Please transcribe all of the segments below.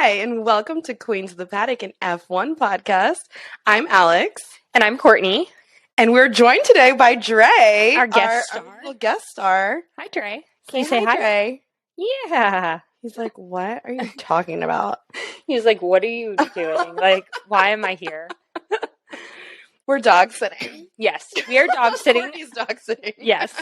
Hi, and welcome to Queens of the Paddock, an F1 podcast. I'm Alex. And I'm Courtney. And we're joined today by Dre, Our guest star. Our little guest star. Hi, Dre. Can you say hi, Dre? Yeah. He's like, what are you talking about? He's like, what are you doing? Like, why am I here? We're dog sitting. Yes, we are dog sitting. Courtney's dog sitting. Yes.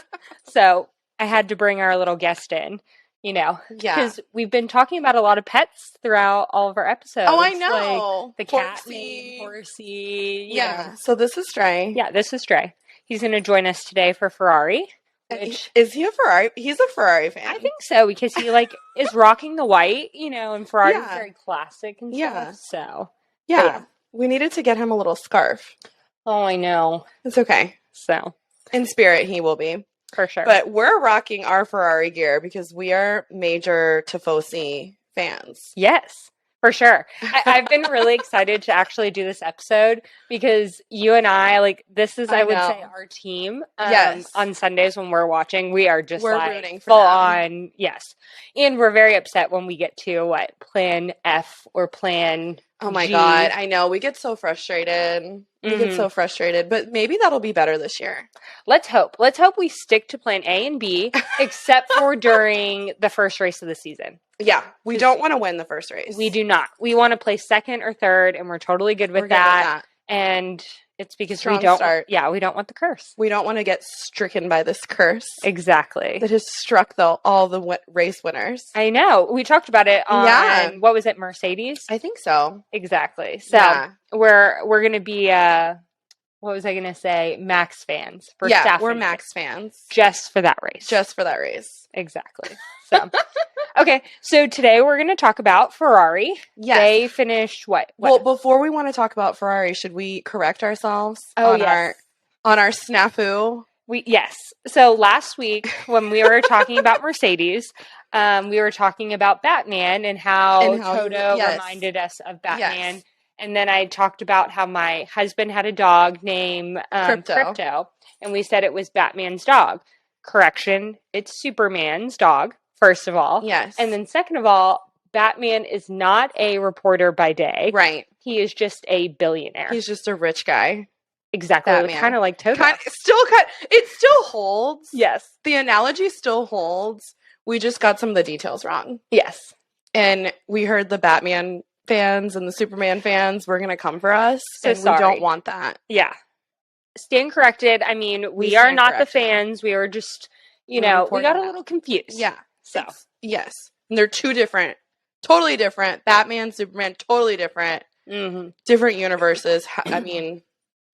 So I had to bring our little guest in. Because we've been talking about a lot of pets throughout all of our episodes. Oh, I know. Like the cat named Horsey. Yeah. So this is Dre. Yeah, this is Dre. He's going to join us today for Ferrari. Is he a Ferrari? He's a Ferrari fan. I think so, because he is rocking the white, and Ferrari's very classic and stuff. So yeah, we needed to get him a little scarf. Oh, I know. It's okay. So in spirit, he will be. For sure. But we're rocking our Ferrari gear because we are major Tifosi fans. Yes, for sure. I've been really excited to actually do this episode because you and I, this is, I would say, our team. Yes. On Sundays when we're watching, we are just rooting for full them. On. Yes. And we're very upset when we get to plan F or plan Oh my G. God. I know. We get so frustrated. We get so frustrated, but maybe that'll be better this year. Let's hope. Let's hope we stick to plan A and B, except for during the first race of the season. Yeah. We don't want to win the first race. We do not. We want to play second or third, and we're totally good with that. And it's because we don't want the curse. We don't want to get stricken by this curse. Exactly. That has struck all the race winners. I know. We talked about it on, what was it, Mercedes? I think so. Exactly. So we're going to be, what was I going to say? Max fans. We're Max fans. Just for that race. Just for that race. Exactly. So, okay. So today we're going to talk about Ferrari. Yes. They finished what? Well, before we want to talk about Ferrari, should we correct ourselves on our snafu? Yes. So last week when we were talking about Mercedes, we were talking about Batman and how Toto reminded us of Batman. Yes. And then I talked about how my husband had a dog named Crypto, and we said it was Batman's dog. Correction, it's Superman's dog, first of all. Yes. And then second of all, Batman is not a reporter by day. Right. He is just a billionaire. He's just a rich guy. Exactly. Kind of like Toto. It still holds. Yes. The analogy still holds. We just got some of the details wrong. Yes. And we heard the Batman fans and the Superman fans were going to come for us. So sorry. We don't want that. Yeah. Stand corrected. I mean, we are not the fans. We were just, we got a little confused. Yeah. So. Yes. And they're two different, totally different. Batman, Superman, totally different. Mm-hmm. Different universes. I mean,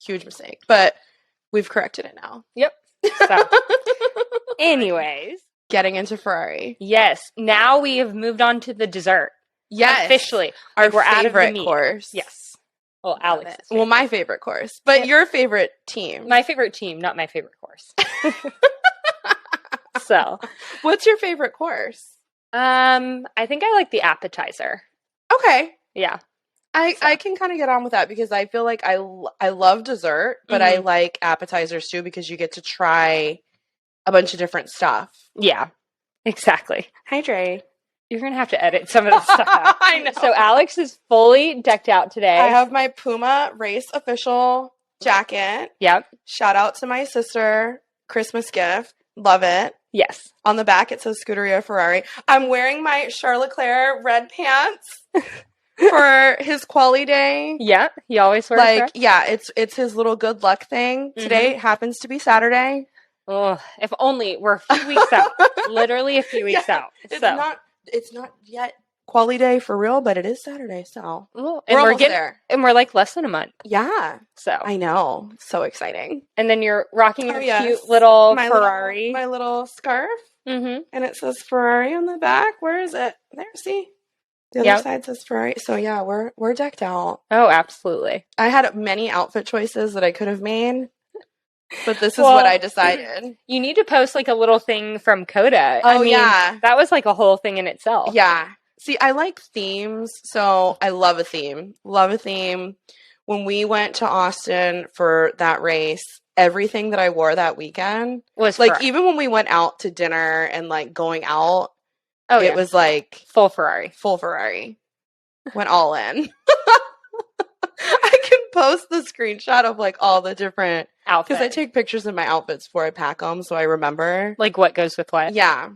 huge mistake. But we've corrected it now. Yep. So, anyways. Getting into Ferrari. Yes. Now we have moved on to the dessert. Yes. Officially. Our we're favorite out of the meat. Course. Yes. Well, Alex. Well, my favorite course. But your favorite team. My favorite team, not my favorite course. So. What's your favorite course? I think I like the appetizer. Okay. Yeah. I can kind of get on with that because I feel like I love dessert, but I like appetizers too because you get to try a bunch of different stuff. Yeah. Exactly. Hi, Dre. You're going to have to edit some of the stuff out. I know. So Alex is fully decked out today. I have my Puma race official jacket. Yep. Shout out to my sister. Christmas gift. Love it. Yes. On the back, it says Scuderia Ferrari. I'm wearing my Charlll red pants for his quali day. Yeah. He always wears red. Yeah, it's his little good luck thing. Today happens to be Saturday. Oh, if only we're a few weeks out. Literally a few weeks out. It's not yet quali day for real, but it is Saturday, so we're getting there. And we're less than a month. Yeah. So I know. So exciting. And then you're rocking your cute little Ferrari. My little scarf. Mm-hmm. And it says Ferrari on the back. Where is it? There, see? The other side says Ferrari. So yeah, we're decked out. Oh, absolutely. I had many outfit choices that I could have made. But this is what I decided. You need to post a little thing from Coda. Oh, yeah. That was a whole thing in itself. Yeah. See, I like themes, so I love a theme. Love a theme. When we went to Austin for that race, everything that I wore that weekend was even when we went out to dinner and going out, it was full Ferrari. Full Ferrari. Went all in. I can post the screenshot of like all the different outfits. Because I take pictures of my outfits before I pack them, so I remember. Like what goes with what? Yeah.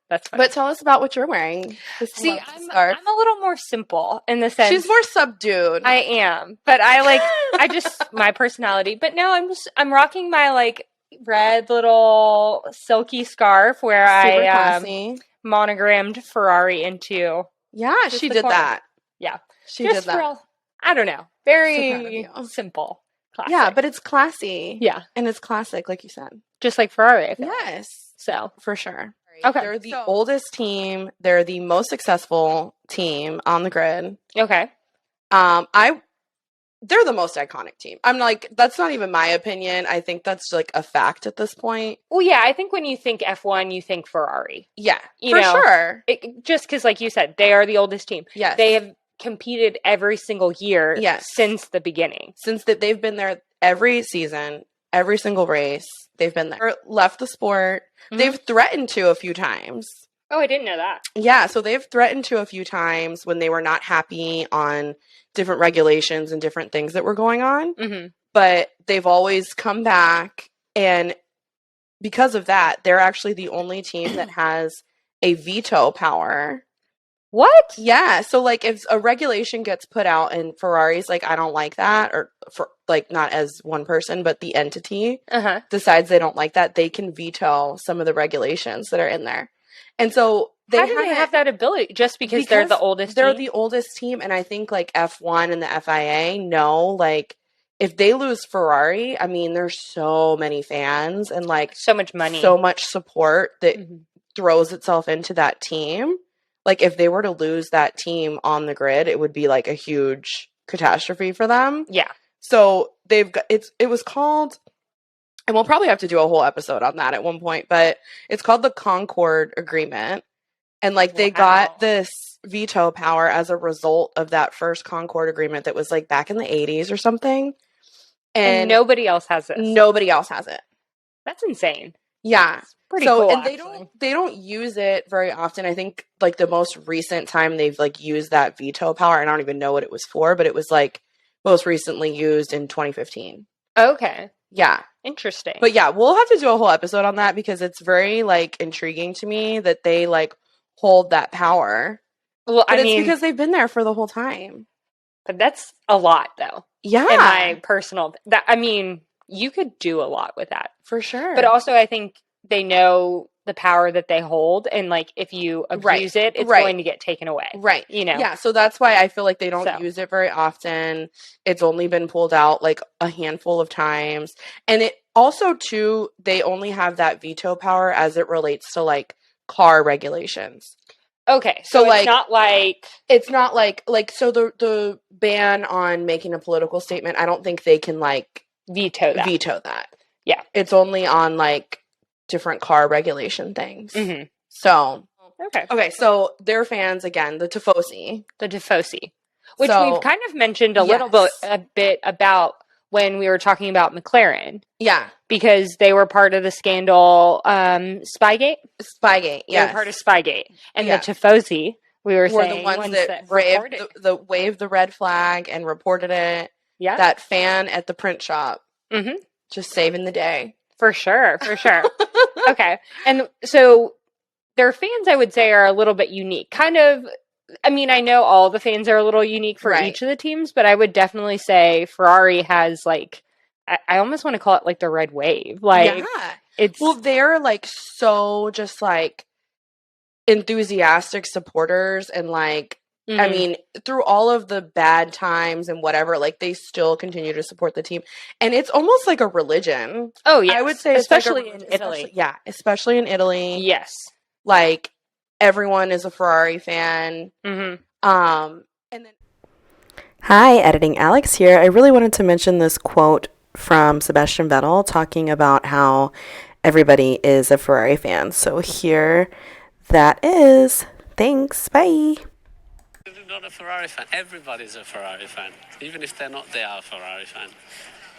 That's funny. But tell us about what you're wearing. See, I'm a little more simple in the sense. She's more subdued. I am. But I just, my personality. But no, I'm rocking my like red little silky scarf where I monogrammed Ferrari into. Yeah, she did that. Yeah. She did that. I don't know. Very simple. Classic. Yeah, but it's classy. Yeah. And it's classic, like you said. Just like Ferrari, I feel yes. So. For sure. Okay. They're the oldest team. They're the most successful team on the grid. Okay. They're the most iconic team. I'm like, that's not even my opinion. I think that's like a fact at this point. Well, yeah, I think when you think F1, you think Ferrari. Yeah, for sure. Just because, like you said, they are the oldest team. Yes. They have competed every single year since the beginning. Since they've been there every season, every single race. They've been there. Left the sport. Mm-hmm. They've threatened to a few times. Oh, I didn't know that. Yeah, so they've threatened to a few times when they were not happy on different regulations and different things that were going on. Mm-hmm. But they've always come back. And because of that, they're actually the only team that has a veto power. What? Yeah. So, like, if a regulation gets put out and Ferrari's like, I don't like that, or for like not as one person, but the entity decides they don't like that, they can veto some of the regulations that are in there. And so how do they have that ability? Just because they're the oldest they're team? The oldest team. And I think like F1 and the FIA know, like, if they lose Ferrari, I mean, there's so many fans and like so much money, so much support that throws itself into that team. Like, if they were to lose that team on the grid, it would be, like, a huge catastrophe for them. Yeah. So, it was called, and we'll probably have to do a whole episode on that at one point, but it's called the Concord Agreement. And, like, they got this veto power as a result of that first Concord Agreement that was, like, back in the 80s or something. And nobody else has it. Nobody else has it. That's insane. Yeah. Pretty cool, and they don't use it very often. I think like the most recent time they've like used that veto power, and I don't even know what it was for, but it was like most recently used in 2015. Okay. Yeah. Interesting. But yeah, we'll have to do a whole episode on that because it's very like intriguing to me that they like hold that power. Well, but it's because they've been there for the whole time. But that's a lot though. Yeah. In my personal you could do a lot with that. For sure. But also I think they know the power that they hold, and like if you abuse it, it's going to get taken away. Right. You know? Yeah, so that's why I feel like they don't use it very often. It's only been pulled out like a handful of times. And it also too, they only have that veto power as it relates to like car regulations. Okay. So it's not like so the ban on making a political statement, I don't think they can like veto that. Yeah. It's only on like different car regulation things. Mm-hmm. So okay, so their fans again, the Tifosi, which we've kind of mentioned a bit about when we were talking about McLaren. Yeah, because they were part of the scandal, Spygate. Yeah, they were part of Spygate, and the Tifosi were saying the ones that waved the red flag and reported it. Yeah, that fan at the print shop, just saving the day. For sure. Okay. And so their fans, I would say, are a little bit unique. Kind of, I mean, I know all the fans are a little unique for each of the teams, but I would definitely say Ferrari has, like, I almost want to call it, like, the red wave. Like, they're, like, so just, like, enthusiastic supporters and, like, I mean, through all of the bad times and whatever, like, they still continue to support the team. And it's almost like a religion. Oh, yeah. I would say especially in Italy. Especially in Italy. Yes. Like, everyone is a Ferrari fan. Mm-hmm. And then... Hi, Editing Alex here. I really wanted to mention this quote from Sebastian Vettel talking about how everybody is a Ferrari fan. So here that is. Thanks. Bye. Not a Ferrari fan. Everybody's a Ferrari fan. Even if they're not, they are a Ferrari fan.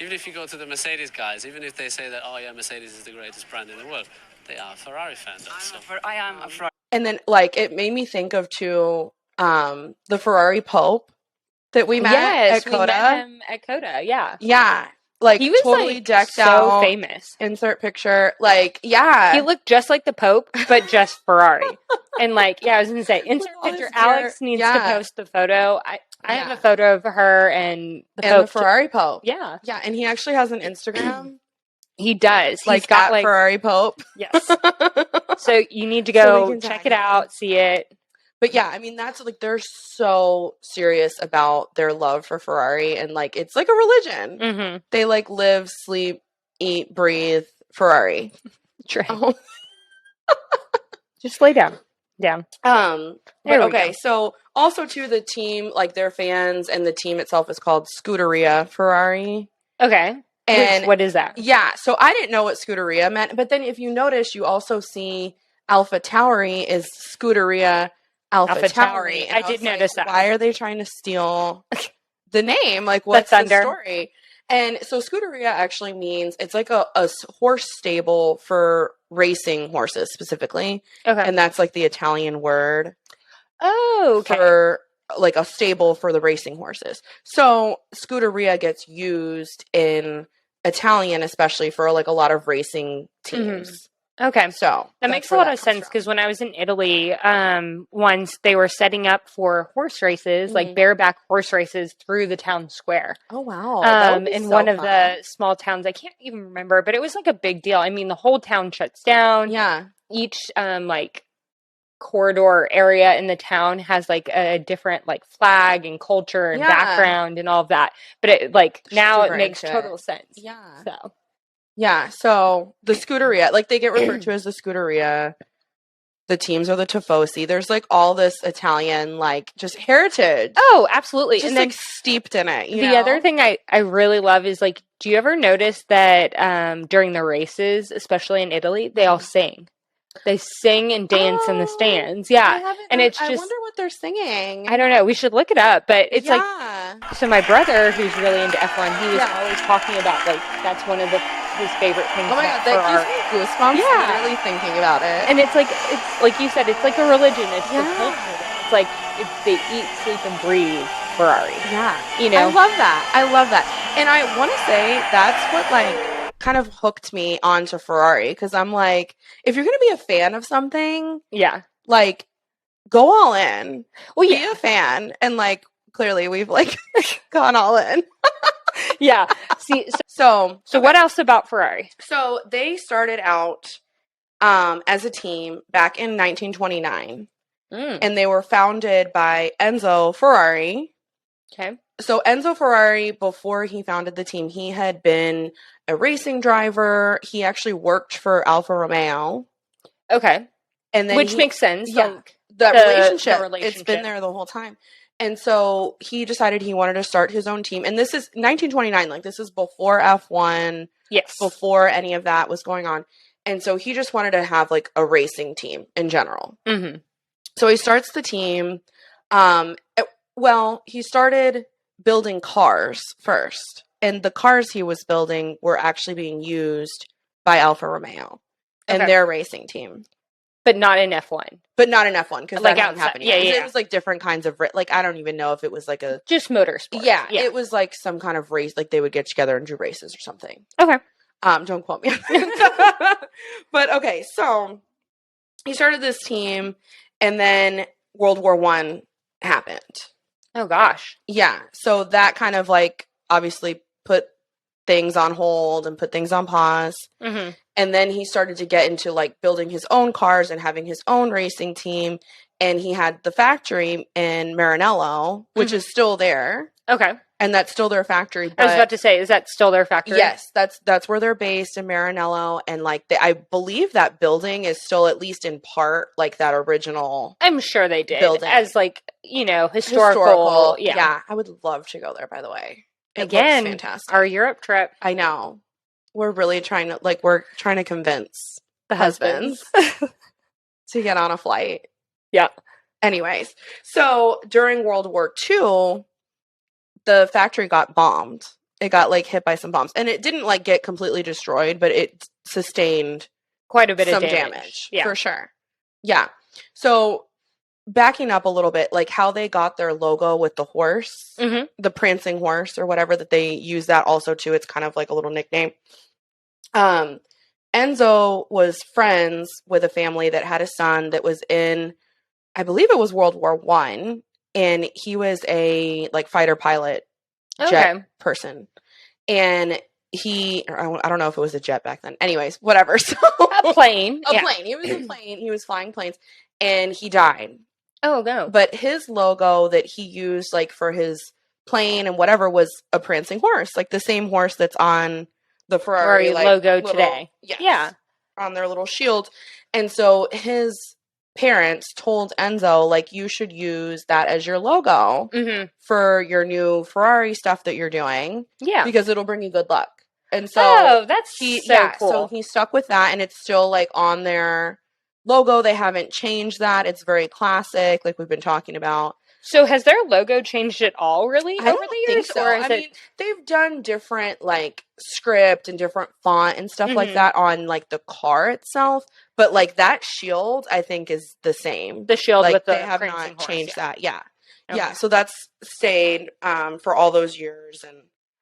Even if you go to the Mercedes guys, even if they say that, oh yeah, Mercedes is the greatest brand in the world, they are a Ferrari fan. I am a Ferrari. And then, like, it made me think of, too, the Ferrari Pope that we met at COTA. We met him at COTA, yeah. Yeah. Like, he was totally decked so out. Famous. Insert picture. Like, yeah. He looked just like the Pope, but just Ferrari. And like, I was going to say, insert picture. Alex needs to post the photo. I have a photo of her and the Pope. And the Ferrari Pope. Yeah. Yeah, and he actually has an Instagram. He does. He's got Ferrari Pope. Yes. So you need to go check it out, see it. But yeah, I mean, that's like, they're so serious about their love for Ferrari, and like, it's like a religion. Mm-hmm. They like live, sleep, eat, breathe Ferrari. True. Just lay down. So also too, the team, like their fans and the team itself is called Scuderia Ferrari. Okay. And what is that? Yeah. So I didn't know what Scuderia meant, but then if you notice, you also see Alpha Tauri is Scuderia Alpha Tauri. I did notice that. Why are they trying to steal the name? Like, what's the story? And so Scuderia actually means, it's like a horse stable for racing horses specifically. Okay. And that's like the Italian word. Oh, okay. For like a stable for the racing horses. So Scuderia gets used in Italian, especially for like a lot of racing teams. Mm-hmm. Okay. So that makes a lot of sense, because when I was in Italy, once they were setting up for horse races, like bareback horse races through the town square. Oh, wow. In one of the small towns, I can't even remember, but it was like a big deal. I mean, the whole town shuts down. Yeah. Each, like, corridor area in the town has like a different like flag and culture and background and all of that. But it like now it makes total sense. Yeah. So. Yeah, so the Scuderia, like they get referred to as the Scuderia. The teams are the Tifosi. There's like all this Italian, like just heritage. Oh, absolutely. Just and then like steeped in it. The other thing I really love is like, do you ever notice that during the races, especially in Italy, they all sing? They sing and dance in the stands. Yeah. And it's just, I wonder what they're singing. I don't know. We should look it up. But it's like, so my brother, who's really into F1, he was always talking about like, that's one of his favorite things. Oh my God, that gives me goosebumps literally thinking about it. And it's like you said, it's like a religion. It's the culture. It's like, they eat, sleep, and breathe Ferrari. Yeah. You know? I love that. And I want to say that's what like kind of hooked me onto Ferrari, because I'm like, if you're gonna be a fan of something, like go all in. Well, be a fan, and like clearly we've like gone all in. See, so what else about Ferrari? So they started out as a team back in 1929, and they were founded by Enzo Ferrari. Okay. So Enzo Ferrari, before he founded the team, he had been a racing driver. He actually worked for Alfa Romeo. Okay. And then which makes sense. Yeah. Like the relationship. It's been there the whole time. And so he decided he wanted to start his own team. And this is 1929. Like, this is before F1. Yes. Before any of that was going on. And so he just wanted to have, like, a racing team in general. Mm-hmm. So he starts the team. He started building cars first. And the cars he was building were actually being used by Alfa Romeo and their racing team. But not in F1. But not in F1, because like that hadn't happened yet. It was like different kinds of, like, I don't even know if it was like a... Just motorsport. Yeah, it was like some kind of race, like they would get together and do races or something. Okay. Don't quote me. But okay, so he started this team, and then World War I happened. Oh gosh. Yeah, so that kind of like obviously put things on hold and put things on pause. Mm-hmm. And then he started to get into like building his own cars and having his own racing team. And he had the factory in Maranello, which is still there. Okay. And that's still their factory. But I was about to say, is that still their factory? Yes, that's where they're based, in Maranello. And like, I believe that building is still at least in part like that original. I'm sure they did. Building. As like, historical. Yeah. I would love to go there, by the way. It Again, looks fantastic. Our Europe trip. I know. We're really trying to convince the husbands to get on a flight. Yeah. Anyways, so during World War II, the factory got bombed. It got like hit by some bombs, and it didn't like get completely destroyed, but it sustained quite a bit of damage. Yeah, for sure. Yeah. So backing up a little bit, like how they got their logo with the horse, the prancing horse or whatever, that they use that also too. It's kind of like a little nickname. Enzo was friends with a family that had a son that was in, I believe it was World War I, and he was a like fighter pilot jet person. And I don't know if it was a jet back then. Anyways, whatever. So a plane. Plane. He was a plane. He was flying planes, and he died. Oh, no. But his logo that he used like for his plane and whatever was a prancing horse, like the same horse that's on the Ferrari like, logo today. Yes, yeah. On their little shield. And so his parents told Enzo, like, you should use that as your logo for your new Ferrari stuff that you're doing. Yeah. Because it'll bring you good luck. And so that's so cool. So he stuck with that, and it's still like on their logo. They haven't changed that. It's very classic, like we've been talking about. So has their logo changed at all, really, over the years? Think so. I mean, they've done different, like, script and different font and stuff like that on, like, the car itself. But, like, that shield, I think, is the same. The shield like, with the they have not changed that. Yeah. Okay. Yeah, so that's stayed for all those years. And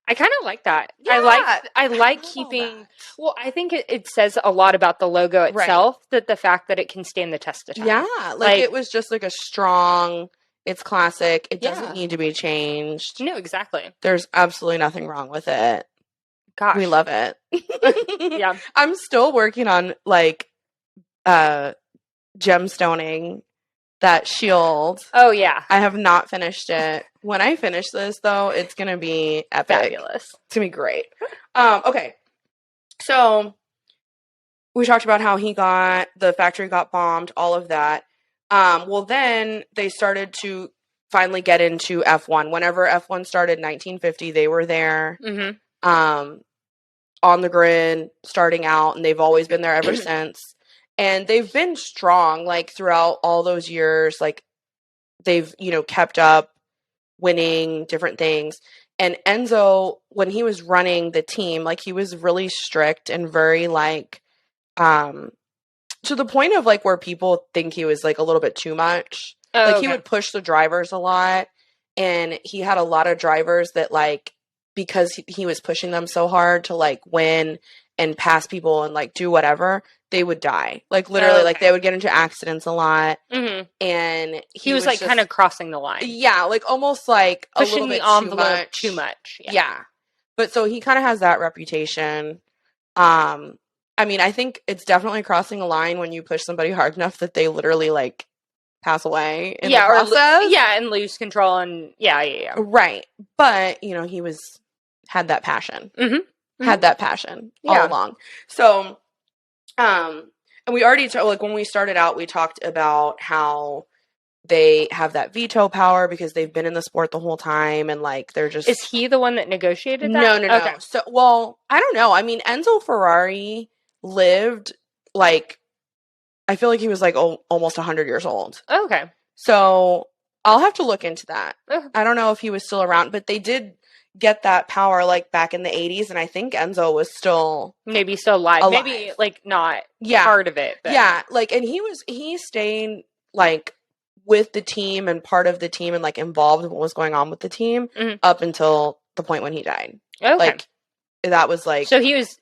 I kind of like that. Yeah, I like keeping. Well, I think it says a lot about the logo itself, that the fact that it can stand the test of time. Yeah, like it was just like a strong. It's classic. It doesn't need to be changed. No, exactly. There's absolutely nothing wrong with it. Gosh, we love it. Yeah, I'm still working on like gemstoning that shield. Oh yeah, I have not finished it. When I finish this, though, it's gonna be epic. Fabulous. It's gonna be great. Okay, so we talked about how the factory got bombed, all of that. Well, then they started to finally get into F1. Whenever F1 started in 1950, they were there on the grid, starting out, and they've always been there ever since. And they've been strong, like, throughout all those years. Like, they've, kept up winning different things. And Enzo, when he was running the team, like, he was really strict and very, like, to the point of, like, where people think he was, like, a little bit too much. He would push the drivers a lot. And he had a lot of drivers that, like, because he was pushing them so hard to, like, win and pass people and, like, do whatever, they would die. Like, literally, like, they would get into accidents a lot. And he was like, kind of crossing the line. Yeah, like, almost, like, pushing a little bit the envelope too much. Yeah. But so he kind of has that reputation. I mean, I think it's definitely crossing a line when you push somebody hard enough that they literally, like, pass away in the process. And lose control, and yeah. Right. But, he had that passion. Had that passion all along. So, and we already, like, when we started out, we talked about how they have that veto power because they've been in the sport the whole time, and, like, they're just... Is he the one that negotiated that? No. Okay. So, well, I don't know. I mean, Enzo Ferrari lived, like, I feel like he was, like, almost 100 years old. Okay. So, I'll have to look into that. I don't know if he was still around, but they did get that power, like, back in the 80s, and I think Enzo was still... Maybe still alive. Maybe, like, not part of it. But. Yeah, like, and he stayed, like, with the team and part of the team and, like, involved in what was going on with the team up until the point when he died. Okay. Like, that was, like... So he was,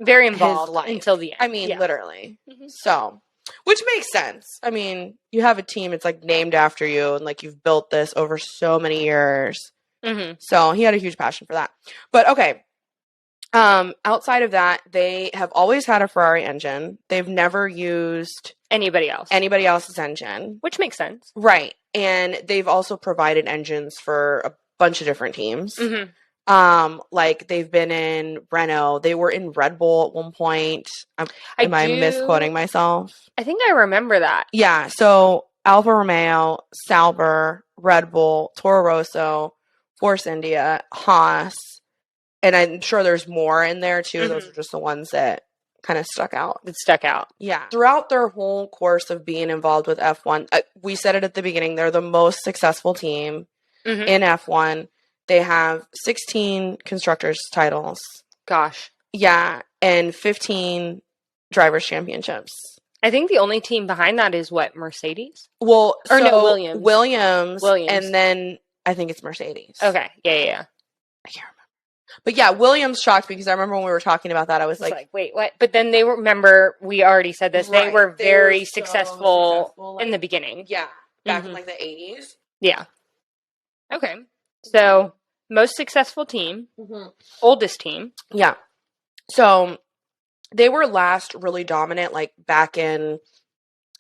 very involved until the end. I mean, literally. So... Which makes sense. I mean, you have a team, it's, like, named after you, and, like, you've built this over so many years. So he had a huge passion for that. But, okay. Outside of that, they have always had a Ferrari engine. They've never used... Anybody else's engine. Which makes sense. Right. And they've also provided engines for a bunch of different teams. Like, they've been in Renault. They were in Red Bull at one point. Am I misquoting myself? I think I remember that. Yeah. So, Alfa Romeo, Sauber, Red Bull, Toro Rosso, Force India, Haas, and I'm sure there's more in there, too. Those are just the ones that kind of stuck out. Yeah. Throughout their whole course of being involved with F1, we said it at the beginning, they're the most successful team in F1. They have 16 constructors titles. Gosh. Yeah, and 15 drivers championships. I think the only team behind that is what, Mercedes? Well, or so no, Williams. Williams, and then I think it's Mercedes. Okay, yeah. I can't remember. But yeah, Williams shocked me because I remember when we were talking about that, I was like, wait, what? But then they were, remember, we already said this, right, they were very so successful like, in the beginning. Yeah, back in like the 80s. Yeah. Okay. So, most successful team, oldest team. Yeah. So, they were last really dominant like back in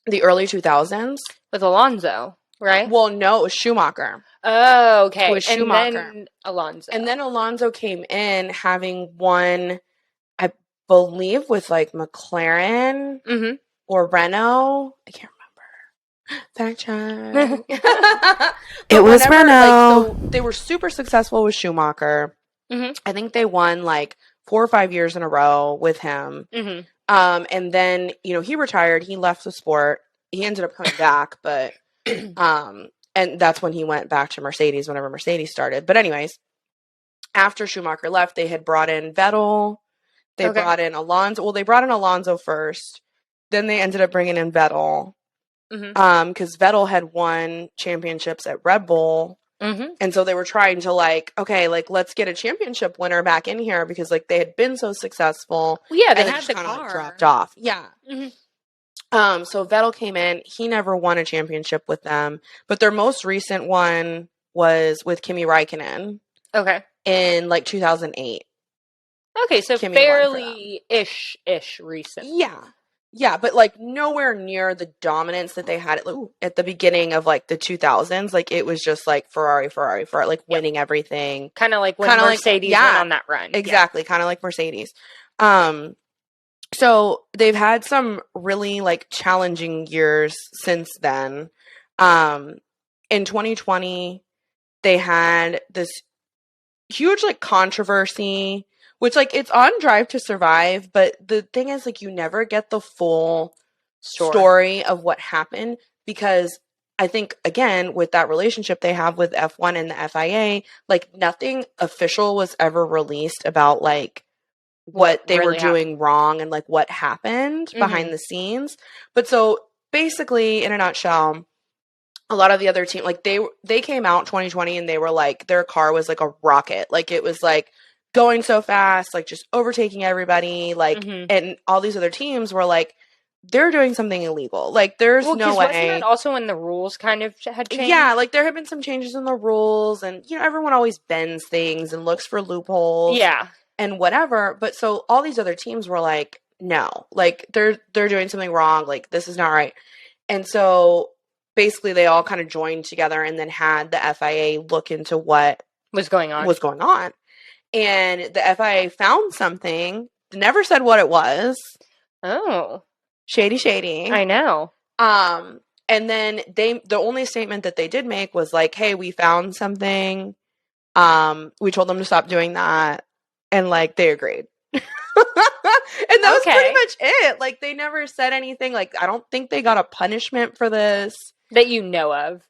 the early 2000s. With Alonso, right? Well, no, it was Schumacher. Oh, okay. It was Schumacher. And then Alonso. And then Alonso came in having won, I believe, with like McLaren or Renault. I can't remember. Fact check. It was Renault. Like, so they were super successful with Schumacher. I think they won like 4 or 5 years in a row with him. And then, you know, he retired. He left the sport. He ended up coming back, but and that's when he went back to Mercedes whenever Mercedes started. But anyways, after Schumacher left, they had brought in Vettel. They brought in Alonso. Well, they brought in Alonso first. Then they ended up bringing in Vettel. Because Vettel had won championships at Red Bull. And so they were trying to like, okay, like let's get a championship winner back in here because like they had been so successful. Well, yeah, they and had the car. Like, dropped off. Yeah. So Vettel came in. He never won a championship with them, but their most recent one was with Kimi Räikkönen. Okay. In like 2008. Okay, so Kimi fairly ish recent. Yeah. Yeah, but like nowhere near the dominance that they had at the beginning of like the 2000s. Like it was just like Ferrari, like winning everything. Kind of like when Mercedes went on that run. Exactly, kind of like Mercedes. So they've had some really like challenging years since then. In 2020, they had this huge like controversy, which like it's on Drive to Survive, but the thing is like you never get the full story of what happened because I think again with that relationship they have with F1 and the FIA, like nothing official was ever released about like what they really were doing wrong and like what happened behind the scenes. But so basically in a nutshell, a lot of the other team, like they came out 2020 and they were like, their car was like a rocket. Like it was like going so fast, like just overtaking everybody. Like, and all these other teams were like, they're doing something illegal. Like there's no way. Wasn't that also when the rules kind of had changed? Yeah, like there have been some changes in the rules and, you know, everyone always bends things and looks for loopholes. Yeah. And whatever. But so all these other teams were like, no, like they're doing something wrong. Like this is not right. And so basically they all kind of joined together and then had the FIA look into what was going on. And the FIA found something, never said what it was. Oh. Shady. I know. And then the only statement that they did make was like, hey, we found something. We told them to stop doing that. And like they agreed. And that was pretty much it. Like they never said anything. Like I don't think they got a punishment for this. That you know of.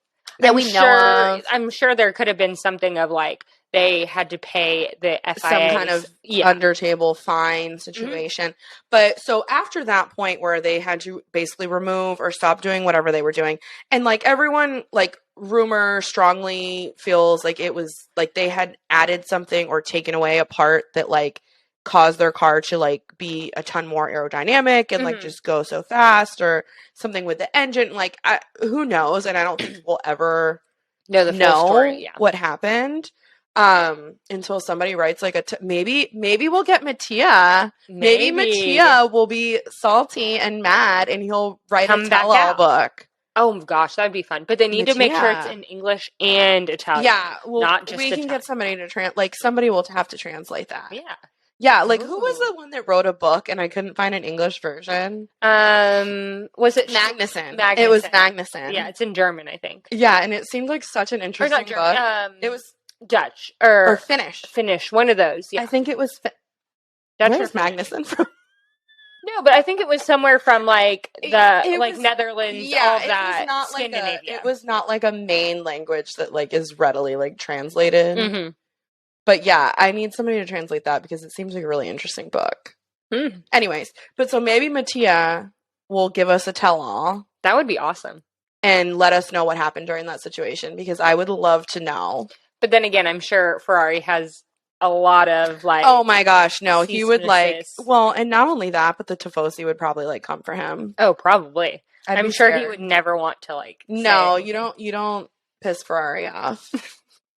I'm sure there could have been something of like they had to pay the FIA some kind of under table fine situation. But so after that point where they had to basically remove or stop doing whatever they were doing, and like everyone like rumor strongly feels like it was like they had added something or taken away a part that like caused their car to like be a ton more aerodynamic and like just go so fast or something with the engine. Like who knows? And I don't think we'll ever know the full story, what happened. Until somebody writes like maybe we'll get Mattia. Maybe Mattia will be salty and mad and he'll write a tell-all book. Oh gosh, that'd be fun. But they need to make sure it's in English and Italian. Yeah, well, not just we can get somebody to somebody will have to translate that. Yeah. Yeah, like who was the one that wrote a book and I couldn't find an English version? Was it Magnussen? It was Magnussen. Yeah, it's in German, I think. Yeah, and it seemed like such an interesting book. It was Dutch or Finnish. Finnish, one of those. Yeah, I think it was Dutch. Where's Magnussen from? No, but I think it was somewhere from like the Netherlands, all that Scandinavia. It was not like a main language that like is readily like translated. But yeah, I need somebody to translate that because it seems like a really interesting book. Anyways, but so maybe Mattia will give us a tell-all. That would be awesome. And let us know what happened during that situation, because I would love to know. But then again, I'm sure Ferrari has a lot of, like... Oh my gosh, no. He would, like... Well, and not only that, but the Tifosi would probably, like, come for him. Oh, probably. I'm sure he would never want to, like... No, you don't piss Ferrari off.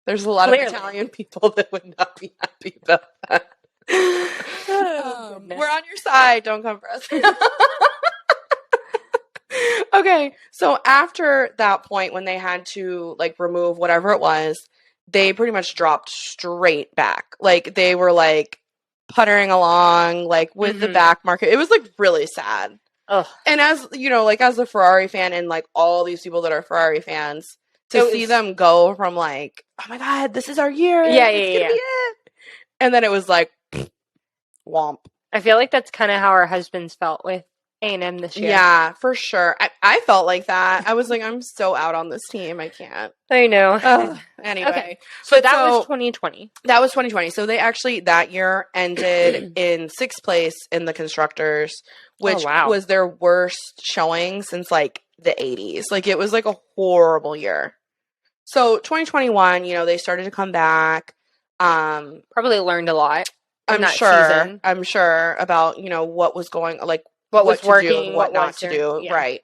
There's a lot of Italian people that would not be happy about that. We're on your side. Don't come for us. Okay, so after that point, when they had to, like, remove whatever it was, they pretty much dropped straight back. Like, they were, like, puttering along, like, with the back market. It was, like, really sad. Ugh. And as, you know, like, as a Ferrari fan and, like, all these people that are Ferrari fans, to see them go from, like, oh my God, this is our year. Yeah, it's gonna be it. And then it was like, womp. I feel like that's kind of how our husbands felt with A&M this year. Yeah, for sure. I felt like that. I was like, I'm so out on this team. I can't. I know. Anyway. Okay. So that was 2020. That was 2020. So they actually, that year, ended in 6th place in the Constructors, which was their worst showing since, like, the 80s. Like, it was, like, a horrible year. So 2021, you know, they started to come back. Probably learned a lot. I'm sure about, you know, what was going, like, what was working, do and what not to do. Yeah. Right.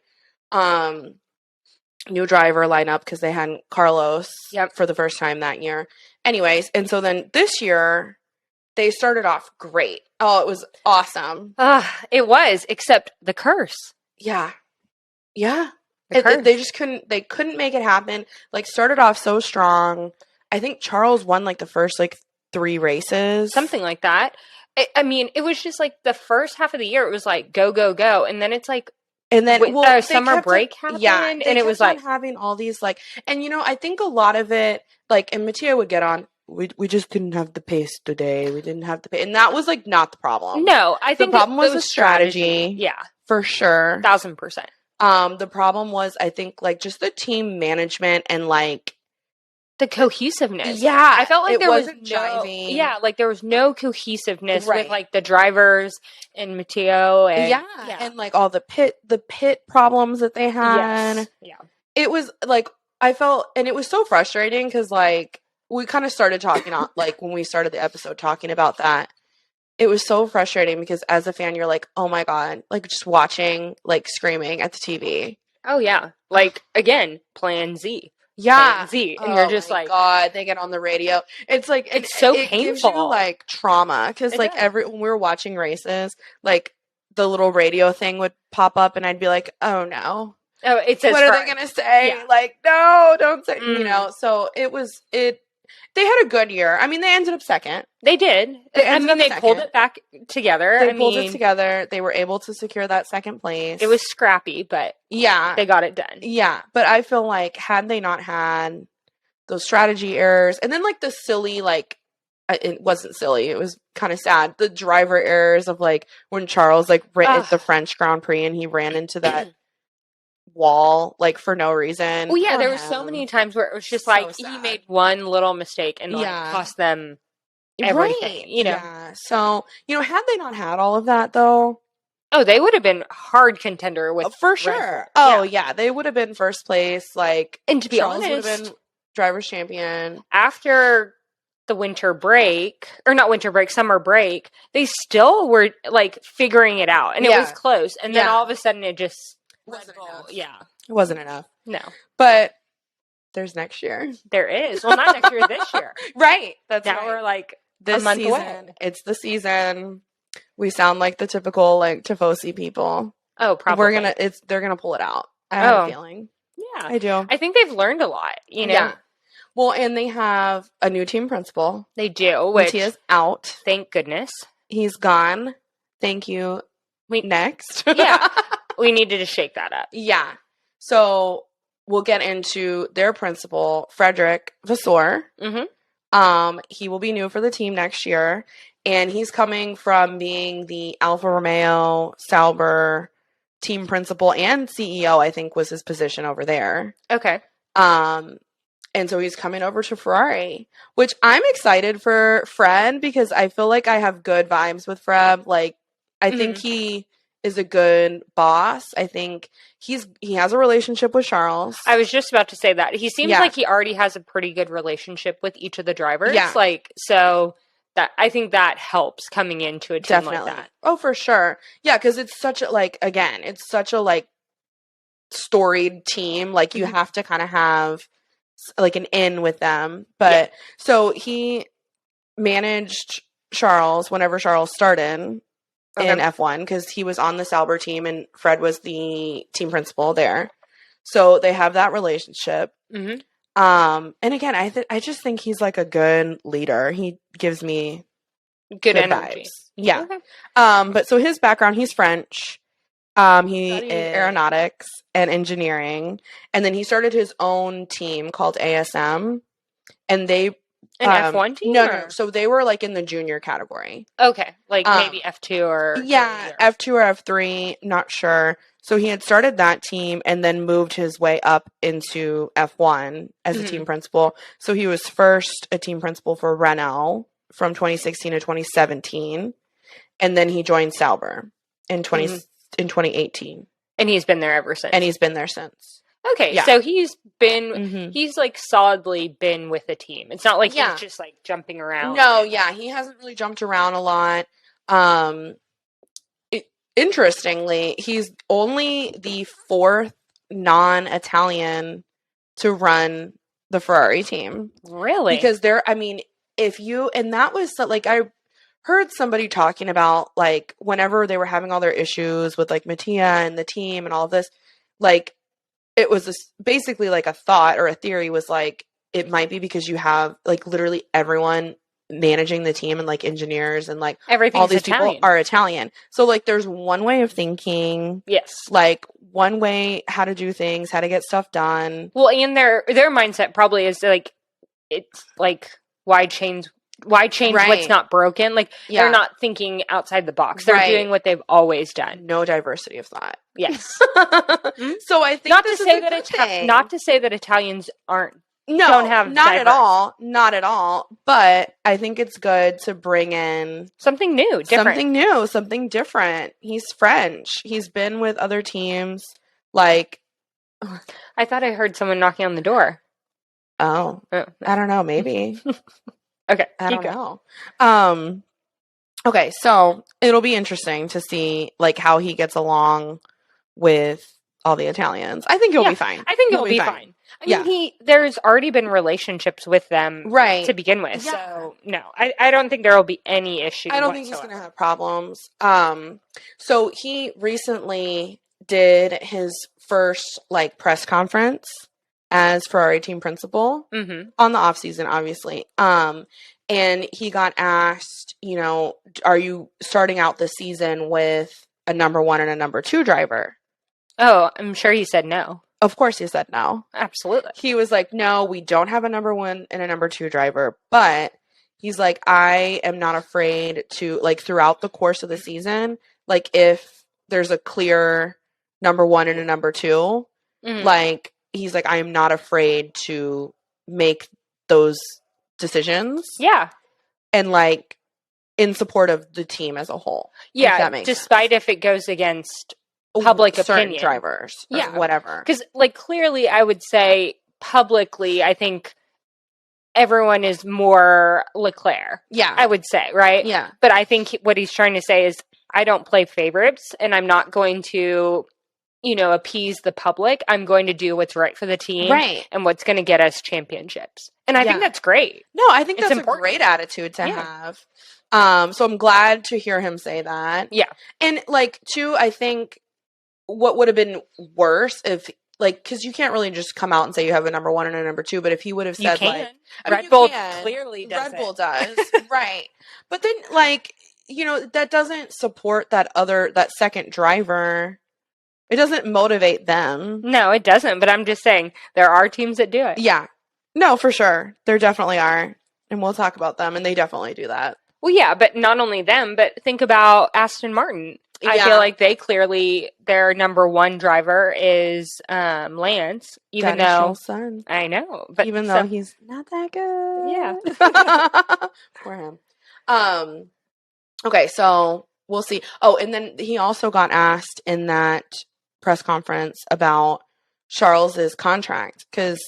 New driver lineup, because they had Carlos for the first time that year. Anyways, and so then this year, they started off great. Oh, it was awesome. It was, except the curse. Yeah. Yeah. They just couldn't make it happen. Like, started off so strong. I think Charlll won, like, the first, like, 3 races. Something like that. I mean, it was just, like, the first half of the year, it was, like, go, go, go. And then it's, like, and then summer break happened. Yeah. And it was, like, having all these, like, and, you know, I think a lot of it, like, and Mattia would get on, we just didn't have the pace today. We didn't have the pace. And that was, like, not the problem. No, I think the problem was the strategy. Yeah. For sure. 1000%. The problem was, I think, like, just the team management and, like, the cohesiveness. Yeah. I felt like there was jiving. Yeah, like, there was no cohesiveness with, like, the drivers and Matteo and and, like, all the pit problems that they had. Yes. Yeah. It was, like, I felt, and it was so frustrating because, like, we kind of started talking like, when we started the episode talking about that. It was so frustrating because as a fan, you're like, oh my God, like, just watching, like, screaming at the TV. Oh, yeah. Like, again, Plan Z. Yeah. Plan Z. And you're just like, God, they get on the radio. It's like, it's so painful. Gives you, like, trauma. Because, like, when we were watching races, like, the little radio thing would pop up and I'd be like, oh no. Oh, it says, what are they going to say? Yeah. Like, no, don't say, you know. So they had a good year. I mean, they ended up second. They did. They pulled it back together. They pulled it together. They were able to secure that second place. It was scrappy, but they got it done. Yeah, but I feel like had they not had those strategy errors, and then, like, the silly, like, it wasn't silly. It was kind of sad. The driver errors of, like, when Charlll, like, ran at the French Grand Prix and he ran into that wall, like, for no reason. Well, yeah, there were so many times where it was just like he made one little mistake and like cost them everything, you know. Yeah. So, you know, had they not had all of that though, they would have been hard contender with for sure. Oh yeah, they would have been first place, like, and to be Charlll honest, would have been driver's champion after the winter break, or not winter break, summer break. They still were, like, figuring it out, and it was close. And then all of a sudden, it just wasn't enough. Yeah, it wasn't enough. No, but there's next year. There is. Well, not next year. This year, right? That's now we're like this a month season. Away. It's the season. We sound like the typical, like, Tifosi people. Oh, probably. They're gonna pull it out. I have a feeling. Yeah, I do. I think they've learned a lot. You know. Yeah. Well, and they have a new team principal. They do. Which he is out. Thank goodness. He's gone. Thank you. Next. Yeah. We needed to shake that up. Yeah. So we'll get into their principal, Frederic Vasseur. Mm-hmm. He will be new for the team next year. And he's coming from being the Alfa Romeo Sauber team principal and CEO, I think was his position over there. Okay. And so he's coming over to Ferrari, which I'm excited for Fred because I feel like I have good vibes with Fred. Like, I think he is a good boss. I think he has a relationship with Charlll. I was just about to say that. He seems like he already has a pretty good relationship with each of the drivers. Yeah. Like, so that I think that helps coming into a team like that. Oh, for sure. Yeah, because it's such a, like, again, it's such a, like, storied team. Like, you have to kind of have, like, an in with them. But, so he managed Charlll whenever Charlll started in F1, because he was on the Sauber team and Fred was the team principal there. So they have that relationship. Mm-hmm. And again, I just think he's like a good leader. He gives me good energy. Vibes. Yeah. Okay. But so his background, he's French. He studied aeronautics and engineering, and then he started his own team called ASM, and they F1 team? No. So they were like in the junior category. Okay, like maybe F2 or F2 or F3, not sure. So he had started that team and then moved his way up into F1 as a team principal. So he was first a team principal for Renault from 2016 to 2017, and then he joined Sauber in 2018. And he's been there ever since. Okay, so he's been, he's like solidly been with the team. It's not like he's just like jumping around. No, he hasn't really jumped around a lot. Interestingly, he's only the fourth non-Italian to run the Ferrari team. Really? Because and that was like, I heard somebody talking about, like, whenever they were having all their issues with, like, Mattia and the team and all of this, like, it was basically like a thought or a theory was like, it might be because you have like literally everyone managing the team and like engineers and like all these people are Italian. So like there's one way of thinking. Yes. Like one way how to do things, how to get stuff done. Well, and their mindset probably is like, it's like, why change what's not broken? Like they're not thinking outside the box. They're doing what they've always done. No diversity of thought. Yes. So I think not to say that Italians don't have not at all. But I think it's good to bring in something new, something different. He's French. He's been with other teams. Like, I thought I heard someone knocking on the door. Oh, I don't know. Maybe. Okay. I don't know. Okay. So it'll be interesting to see like how he gets along with all the Italians. I think he'll be fine. I think he'll be fine. I mean, there's already been relationships with them to begin with. Yeah. So no, I don't think there will be any issue. I don't think he's going to have problems. So he recently did his first like press conference as Ferrari team principal on the off season, obviously. And he got asked, are you starting out the season with a number 1 and a number 2 driver? Oh, I'm sure he said no. Of course he said no. Absolutely. He was like, no, we don't have a number 1 and a number 2 driver, but he's like, I am not afraid to, like, throughout the course of the season, like, if there's a clear number 1 and a number 2, like, he's like, I am not afraid to make those decisions. Yeah. And, like, in support of the team as a whole. Yeah, despite if it goes against public opinion. Drivers or whatever. Because, like, clearly I would say publicly, I think everyone is more Leclerc. Yeah. I would say, right? Yeah. But I think what he's trying to say is I don't play favorites and I'm not going to, appease the public. I'm going to do what's right for the team and what's going to get us championships. And I think that's great. No, I think that's a great attitude to have. So I'm glad to hear him say that. Yeah. And, like, too, I think what would have been worse if, like, because you can't really just come out and say you have a number 1 and a number 2, but if he would have said, like, Red Bull clearly does. Red Bull does, right? But then, like, that doesn't support that second driver. It doesn't motivate them. No, it doesn't. But I'm just saying there are teams that do it. Yeah, no, for sure, there definitely are, and we'll talk about them, and they definitely do that. Well, yeah, but not only them, but think about Aston Martin. I feel like they clearly, their number 1 driver is Lance, even though son. I know, but even though he's not that good. Yeah. For him. Okay, so we'll see. Oh, and then he also got asked in that press conference about Charles's contract, because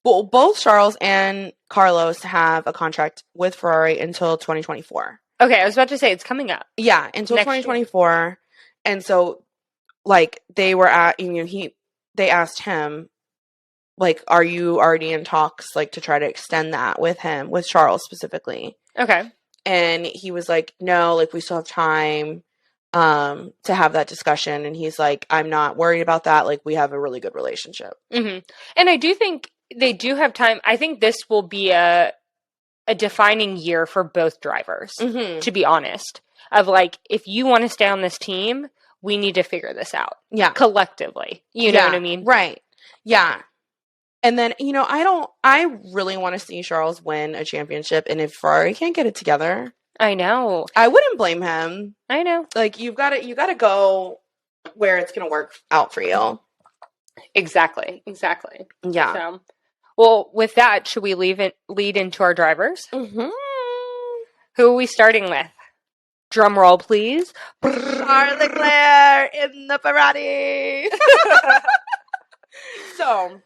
both Charlll and Carlos have a contract with Ferrari until 2024. Okay, I was about to say it's coming up. Yeah, until 2024. Year. And so, like, they asked him, like, are you already in talks, like, to try to extend that with him, with Charlll specifically? Okay. And he was like, no, like, we still have time to have that discussion. And he's like, I'm not worried about that. Like, we have a really good relationship. Mm-hmm. And I do think they do have time. I think this will be a defining year for both drivers, to be honest. Of, like, if you want to stay on this team, we need to figure this out. Yeah. Collectively. You know what I mean? Right. Yeah. And then, I really want to see Charlll win a championship. And if Ferrari can't get it together, I know. I wouldn't blame him. I know. Like, you got to go where it's going to work out for you. Exactly. Yeah. So, well, with that, should we lead into our drivers? Mm-hmm. Who are we starting with? Drum roll, please. Charles Leclerc in the Ferrari. So,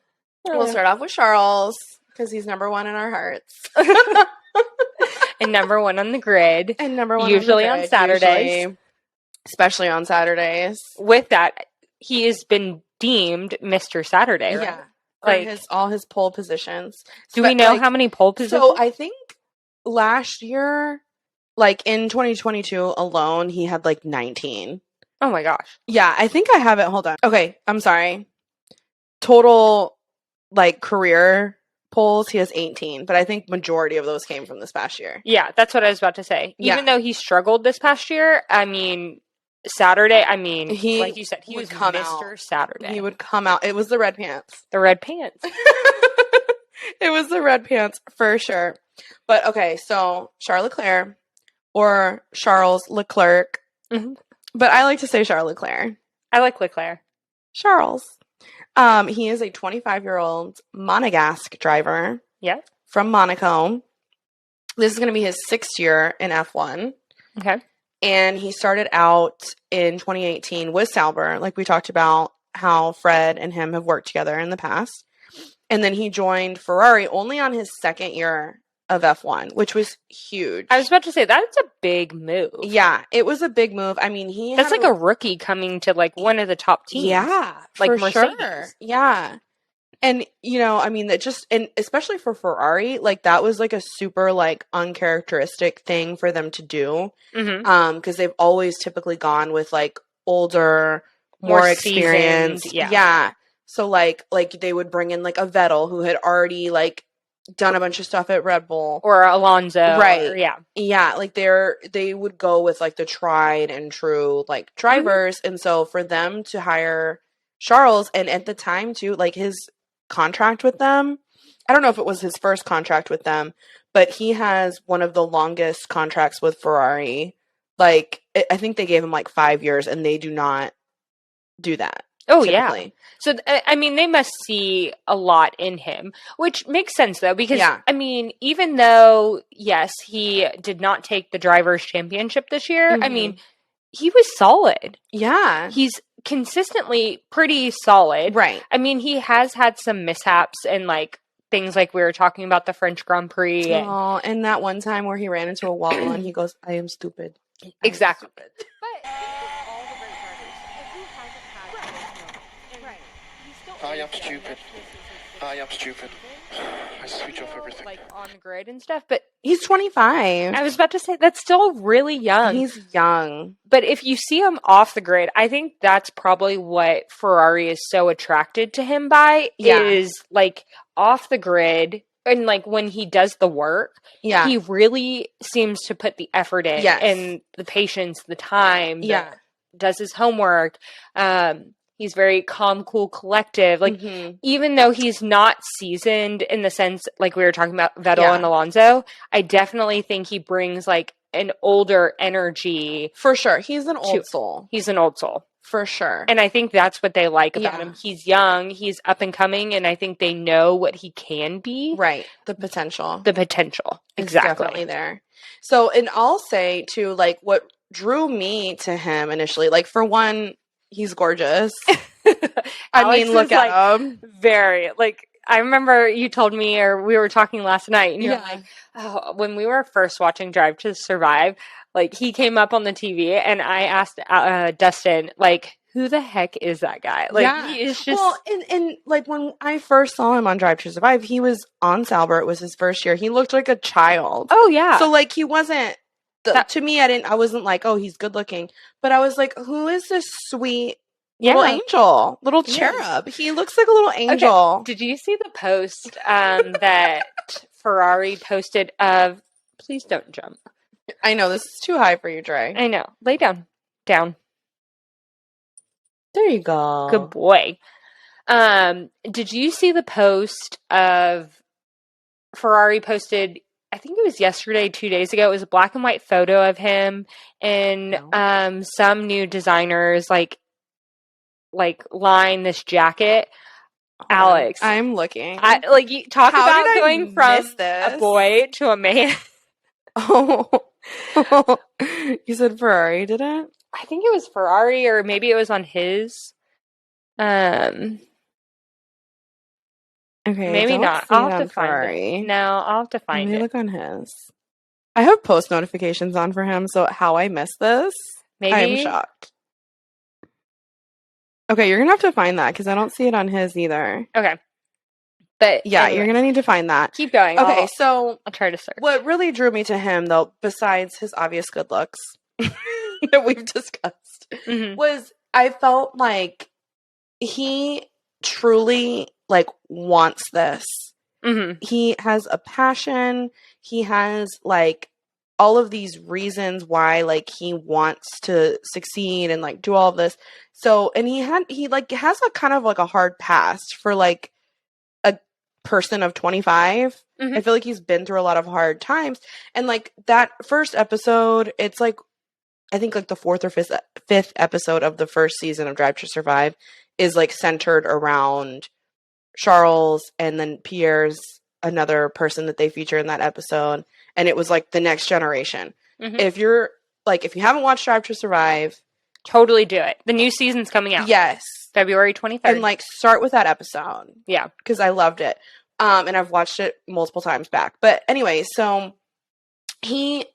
we'll start off with Charles, because he's number one in our hearts. And number one on the grid. And number one usually on, the grid, on Saturdays. Especially on Saturdays. With that, he has been deemed Mr. Saturday, right? Yeah. Like, all his pole positions. Do we know how many pole positions? So I think last year, like in 2022 alone, he had like 19. Oh my gosh. Yeah, I think I have it. Hold on. Okay, I'm sorry. Total, like, career poles, he has 18, but I think majority of those came from this past year. Yeah, that's what I was about to say. Even though he struggled this past year, I mean, Saturday, he, like you said, he was Mr. Saturday. He would come out. It was the red pants. The red pants. It was the red pants for sure. But okay, so Charles Leclerc or Charles Leclerc. Mm-hmm. But I like to say Charles Leclerc. I like Leclerc. Charles. He is a 25-year-old Monegasque driver. Yeah. From Monaco. This is going to be his 6th year in F1. Okay. And he started out in 2018 with Sauber, like we talked about how Fred and him have worked together in the past. And then he joined Ferrari only on his 2nd year of F1, which was huge. I was about to say, that's a big move. Yeah, it was a big move. I mean, that's like a rookie coming to, like, one of the top teams. Yeah, like Mercedes. Sure. Yeah. And, that just, and especially for Ferrari, like, that was, like, a super, like, uncharacteristic thing for them to do. Mm-hmm. Because they've always typically gone with, like, older, more experienced. Seasoned, yeah. So, like, they would bring in, like, a Vettel who had already, like, done a bunch of stuff at Red Bull. Or Alonso. Right. Or, yeah. Yeah, like, they would go with, like, the tried and true, like, drivers. Mm-hmm. And so for them to hire Charles, and at the time, too, like, his contract with them, I don't know if it was his first contract with them, but he has one of the longest contracts with Ferrari. Like, I think they gave him, like, 5 years, and they do not do that. Oh, typically. Yeah. So, I mean, they must see a lot in him, which makes sense, though, because, I mean, even though, yes, he did not take the Drivers' Championship this year, I mean, he was solid. Yeah. He's consistently pretty solid. Right. I mean, he has had some mishaps and, like, things like we were talking about the French Grand Prix. And that one time where he ran into a wall and he goes, I am stupid. Exactly. But I am stupid. I am stupid. I switch off everything. Like, on the grid and stuff, but he's 25. I was about to say, that's still really young. He's young. But if you see him off the grid, I think that's probably what Ferrari is so attracted to him by, is, like, off the grid, and, like, when he does the work, he really seems to put the effort in, and the patience, the time, does his homework, he's very calm, cool, collective. Like, even though he's not seasoned in the sense, like we were talking about Vettel and Alonso, I definitely think he brings, like, an older energy. For sure. He's an old soul. He's an old soul. For sure. And I think that's what they like about him. He's young, he's up and coming, and I think they know what he can be. Right. The potential. The potential. Exactly. It's definitely there. So, and I'll say, too, like, what drew me to him initially, like, for one, he's gorgeous. I mean, look at him. Very, like, I remember you told me, or we were talking last night, and you're like, oh, when we were first watching Drive to Survive, like, he came up on the TV, and I asked Dustin, like, who the heck is that guy? Like, he is just... Well, and like, when I first saw him on Drive to Survive, he was on Sauber. It was his first year. He looked like a child. Oh, yeah. So, like, he wasn't... to me, I wasn't like, oh, he's good looking. But I was like, who is this sweet little angel? Little cherub. He looks like a little angel. Okay. Did you see the post that Ferrari posted of... Please don't jump. I know, this is too high for you, Dre. I know. Lay down. Down. There you go. Good boy. Did you see the post of Ferrari posted, I think it was yesterday, 2 days ago. It was a black and white photo of him and some new designers like line this jacket. Alex, I'm looking. You talk about going from a boy to a man. Oh, you said Ferrari, didn't? I think it was Ferrari, or maybe it was on his. Okay, maybe not. I'll have to find it. No, I'll have to find it. Let me look on his. I have post notifications on for him, so how I missed this, I'm shocked. Okay, you're gonna have to find that because I don't see it on his either. Okay, but yeah, anyway, you're gonna need to find that. Keep going. Okay, so I'll try to search. What really drew me to him, though, besides his obvious good looks that we've discussed, was I felt like he truly like wants this. He has a passion. He has like all of these reasons why like he wants to succeed and like do all of this. So, and he like has a kind of like a hard past for like a person of 25. I feel like he's been through a lot of hard times. And like that first episode, it's like, I think like the fourth or fifth episode of the first season of Drive to Survive is like centered around Charlll's, and then Pierre's another person that they feature in that episode. And it was like the next generation. If you haven't watched Drive to Survive, totally do it. The new season's coming out. Yes. February 23rd. And like start with that episode. Yeah. Because I loved it. And I've watched it multiple times back. But anyway, so he,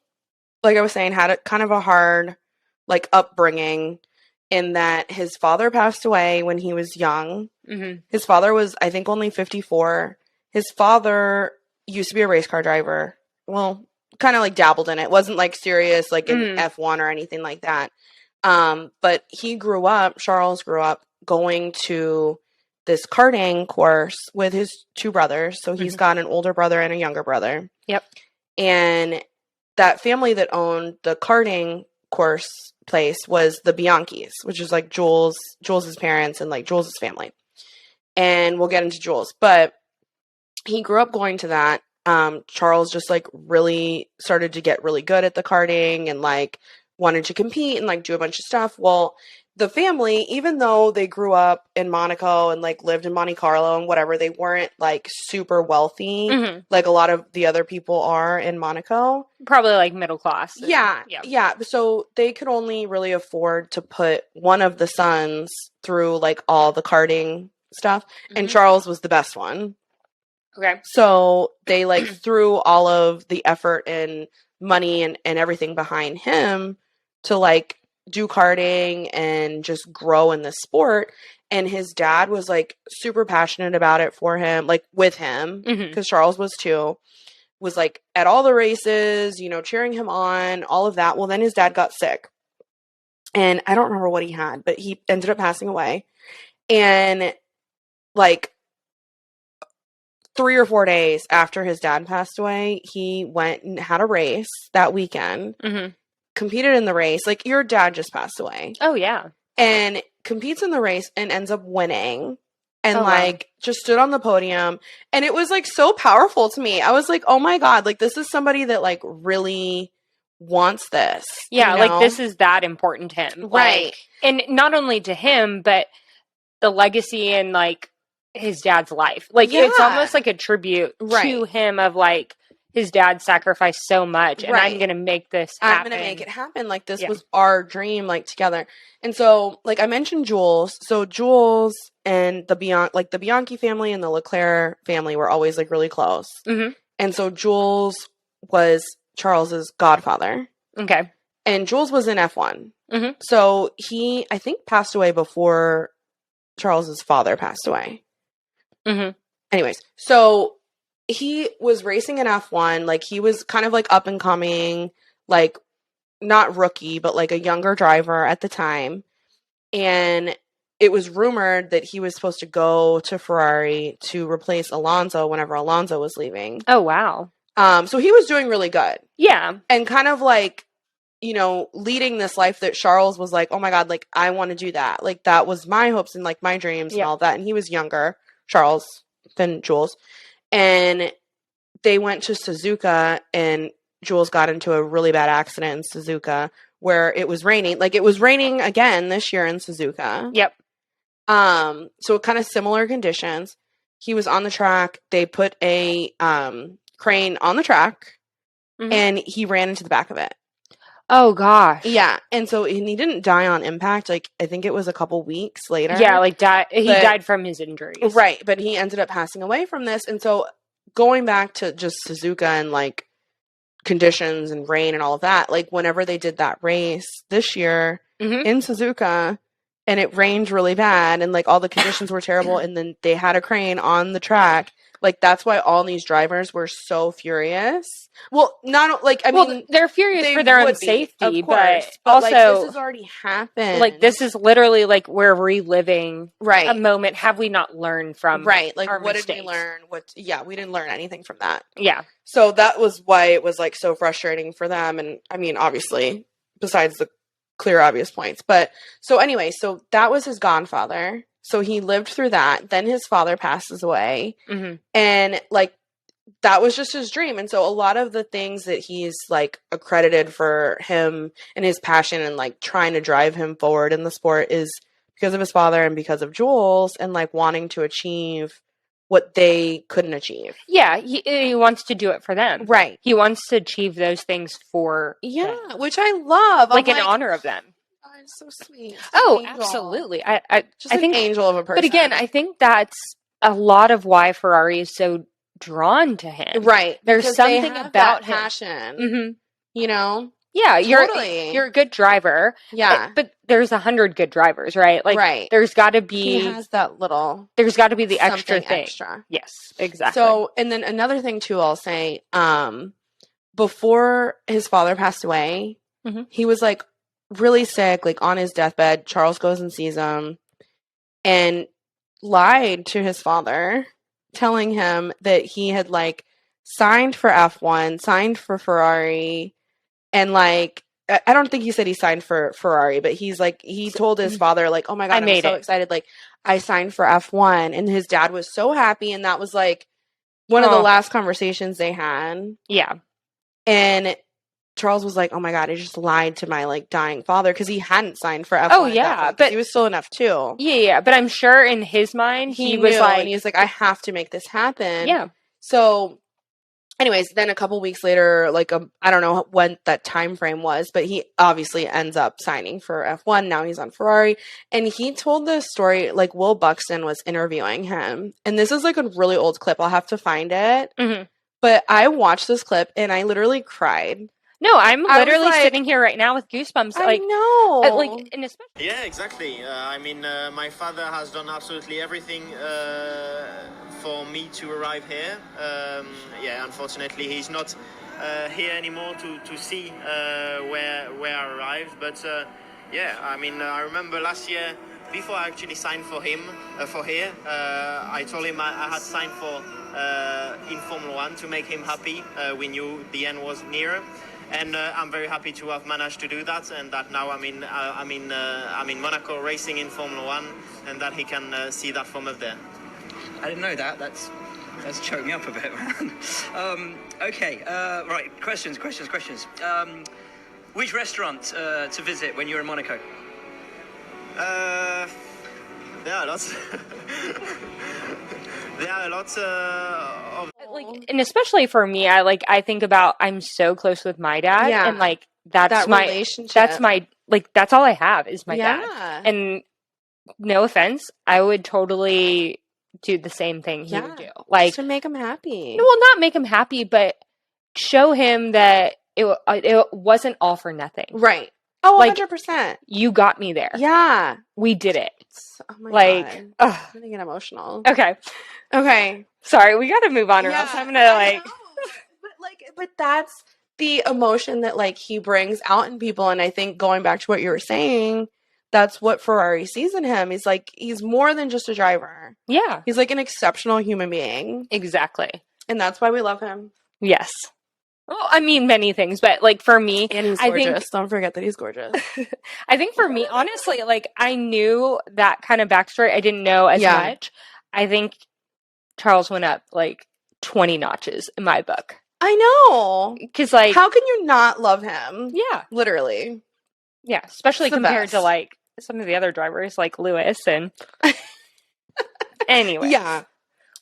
like I was saying, had a kind of a hard like upbringing in that his father passed away when he was young. His father was, I think, only 54. His father used to be a race car driver. Well, kind of like dabbled in it. Wasn't like serious like in F1 or anything like that. But Charlll grew up going to this karting course with his two brothers. So he's got an older brother and a younger brother. Yep. And that family that owned the karting course place was the Bianchis, which is like Jules's parents and like Jules's family. And we'll get into Jules, but he grew up going to that. Charlll just like really started to get really good at the karting and like wanted to compete and like do a bunch of stuff. Well, the family, even though they grew up in Monaco and like lived in Monte Carlo and whatever, they weren't like super wealthy like a lot of the other people are in Monaco. Probably like middle class. Yeah. So they could only really afford to put one of the sons through like all the karting stuff. And Charlll's was the best one. Okay. So they like threw all of the effort and money and everything behind him to like do karting and just grow in the sport. And his dad was like super passionate about it for him, like with him, because Charlll was too, was like at all the races, you know, cheering him on, all of that. Well, then his dad got sick and I don't remember what he had, but he ended up passing away. And like 3 or 4 days after his dad passed away, he went and had a race that weekend, competed in the race. Like, your dad just passed away. Oh, yeah. And competes in the race and ends up winning. And, just stood on the podium. And it was, like, so powerful to me. I was like, oh, my God. Like, this is somebody that, like, really wants this. Yeah, you know? Like, this is that important to him. Right. Like, and not only to him, but the legacy and, like, his dad's life. Like, it's almost like a tribute to him of, like, his dad sacrificed so much, and I'm going to make this happen. I'm going to make it happen. Like, this was our dream, like, together. And so, like, I mentioned Jules. So Jules and the Bianchi family and the Leclerc family were always, like, really close. Mm-hmm. And so Jules was Charles's godfather. Okay. And Jules was in F1. Mm-hmm. So he, I think, passed away before Charles's father passed away. Mm-hmm. Anyways, so he was racing in F1. Like, he was kind of, like, up and coming, like, not rookie, but, like, a younger driver at the time. And it was rumored that he was supposed to go to Ferrari to replace Alonso whenever Alonso was leaving. Oh, wow. So he was doing really good. Yeah. And kind of, like, you know, leading this life that Charles was like, oh my God, like, I want to do that. Like, that was my hopes and, like, my dreams and all that. And he was younger, Charles, than Jules. And they went to Suzuka, and Jules got into a really bad accident in Suzuka where it was raining. Like, it was raining again this year in Suzuka. Yep. So kind of similar conditions. He was on the track. They put a crane on the track, and he ran into the back of it. Oh, gosh. Yeah. And so he didn't die on impact. Like, I think it was a couple weeks later. Yeah, like, he died from his injuries. Right. But he ended up passing away from this. And so going back to just Suzuka and, like, conditions and rain and all of that, like, whenever they did that race this year in Suzuka, and it rained really bad, and, like, all the conditions were terrible, and then they had a crane on the track. Like, that's why all these drivers were so furious. Well, not, like, I mean, they're furious for their own safety, but also, like, this has already happened. Like, this is literally, like, we're reliving a moment. Have we not learned from like, our what mistakes? did we learn? We didn't learn anything from that. Yeah. So that was why it was, like, so frustrating for them. And, I mean, obviously, besides the clear, obvious points. But, so anyway, so that was his godfather. So he lived through that. Then his father passes away. Mm-hmm. And, like, that was just his dream. And so a lot of the things that he's, like, accredited for him and his passion and, like, trying to drive him forward in the sport is because of his father and because of Jules and, like, wanting to achieve what they couldn't achieve. Yeah, he wants to do it for them. Right. He wants to achieve those things for them. Which I love. Like, in honor of them. So sweet. Absolutely. I think an angel of a person. But again, I think that's a lot of why Ferrari is so drawn to him. Right. There's something about him. Passion. Mm-hmm. You know? Yeah, totally. you're a good driver. Yeah. But there's 100 good drivers, right? Like, there's got to be... He has that little... There's got to be the extra thing. Extra. Yes, exactly. So, and then another thing, too, I'll say, before his father passed away, he was, like, really sick, like, on his deathbed. Charles goes and sees him and lied to his father, telling him that he had, like, signed for F1, signed for Ferrari, and, like, I don't think he said he signed for Ferrari, but he's, like, he told his father, like, oh my God, I'm so excited, like, I signed for F1, and his dad was so happy, and that was, like, one of the last conversations they had. Yeah. And Charles was like, oh my God, I just lied to my, like, dying father, because he hadn't signed for F1. Oh, yeah. But he was still in F2. Yeah. But I'm sure in his mind, he was like... And he was like, I have to make this happen. Yeah. So, anyways, then a couple weeks later, like, I don't know when that time frame was, but he obviously ends up signing for F1. Now he's on Ferrari. And he told the story, like, Will Buxton was interviewing him. And this is, like, a really old clip. I'll have to find it. Mm-hmm. But I watched this clip, and I literally cried. No, I'm literally sitting here right now with goosebumps. I know. Like, and especially... Yeah, exactly. I mean, my father has done absolutely everything for me to arrive here. Unfortunately, he's not here anymore to see where I arrived. But I mean, I remember last year, before I actually signed for him, I told him I had signed for in Formula 1 to make him happy. We knew the end was nearer. And I'm very happy to have managed to do that, and that now I'm in Monaco racing in Formula 1, and that he can see that from up there. I didn't know that. That's choked me up a bit, man. Okay, right. Questions. Which restaurant to visit when you're in Monaco? There are lots. There are lots of... like, and especially for me, I think about, I'm so close with my dad, and like, that's my relationship. That's all I have is my dad. And no offense, I would totally do the same thing he would do. Like, just to make him happy. Well, not make him happy, but show him that it wasn't all for nothing. Right. Oh, 100%. You got me there. Yeah. We did it. Oh my God. I'm going to get emotional. Okay. Sorry, we got to move on or else I'm going to But that's the emotion that like he brings out in people. And I think going back to what you were saying, that's what Ferrari sees in him. He's like, he's more than just a driver. Yeah. He's like an exceptional human being. Exactly. And that's why we love him. Yes. Well, I mean, many things, but like for me, and he's gorgeous. Don't forget that he's gorgeous. I think for me, honestly, like I knew that kind of backstory. I didn't know as much. I think Charles went up like 20 notches in my book. I know. Because like, how can you not love him? Yeah. Literally. Yeah. Especially compared to like some of the other drivers like Lewis and anyway. Yeah.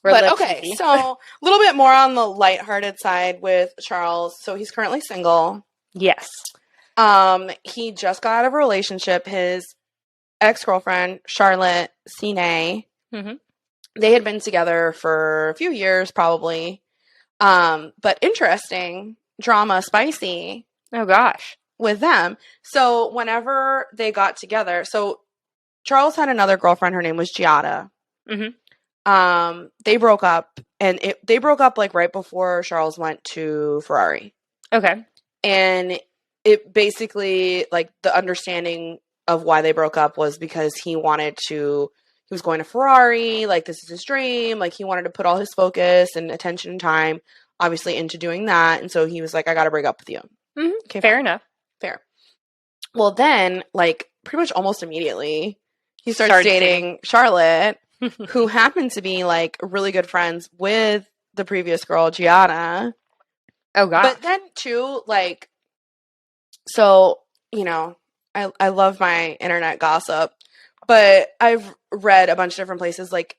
But okay, so a little bit more on the lighthearted side with Charles. So he's currently single. Yes. He just got out of a relationship. His ex-girlfriend, Charlll, they had been together for a few years probably. But interesting, drama, spicy. Oh gosh. With them. So whenever they got together, so Charles had another girlfriend. Her name was Giada. They broke up, and they broke up like right before Charles went to Ferrari. Okay. And it basically, like, the understanding of why they broke up was because he was going to Ferrari, like, this is his dream, like, he wanted to put all his focus and attention and time, obviously, into doing that, and so he was like, I gotta break up with you. Okay, fair enough. Fair. Well, then, like, pretty much almost immediately, he starts dating Charlotte, who happened to be, like, really good friends with the previous girl, Giada. Oh, God. But then, too, like, so, you know, I love my internet gossip, but I've read a bunch of different places, like,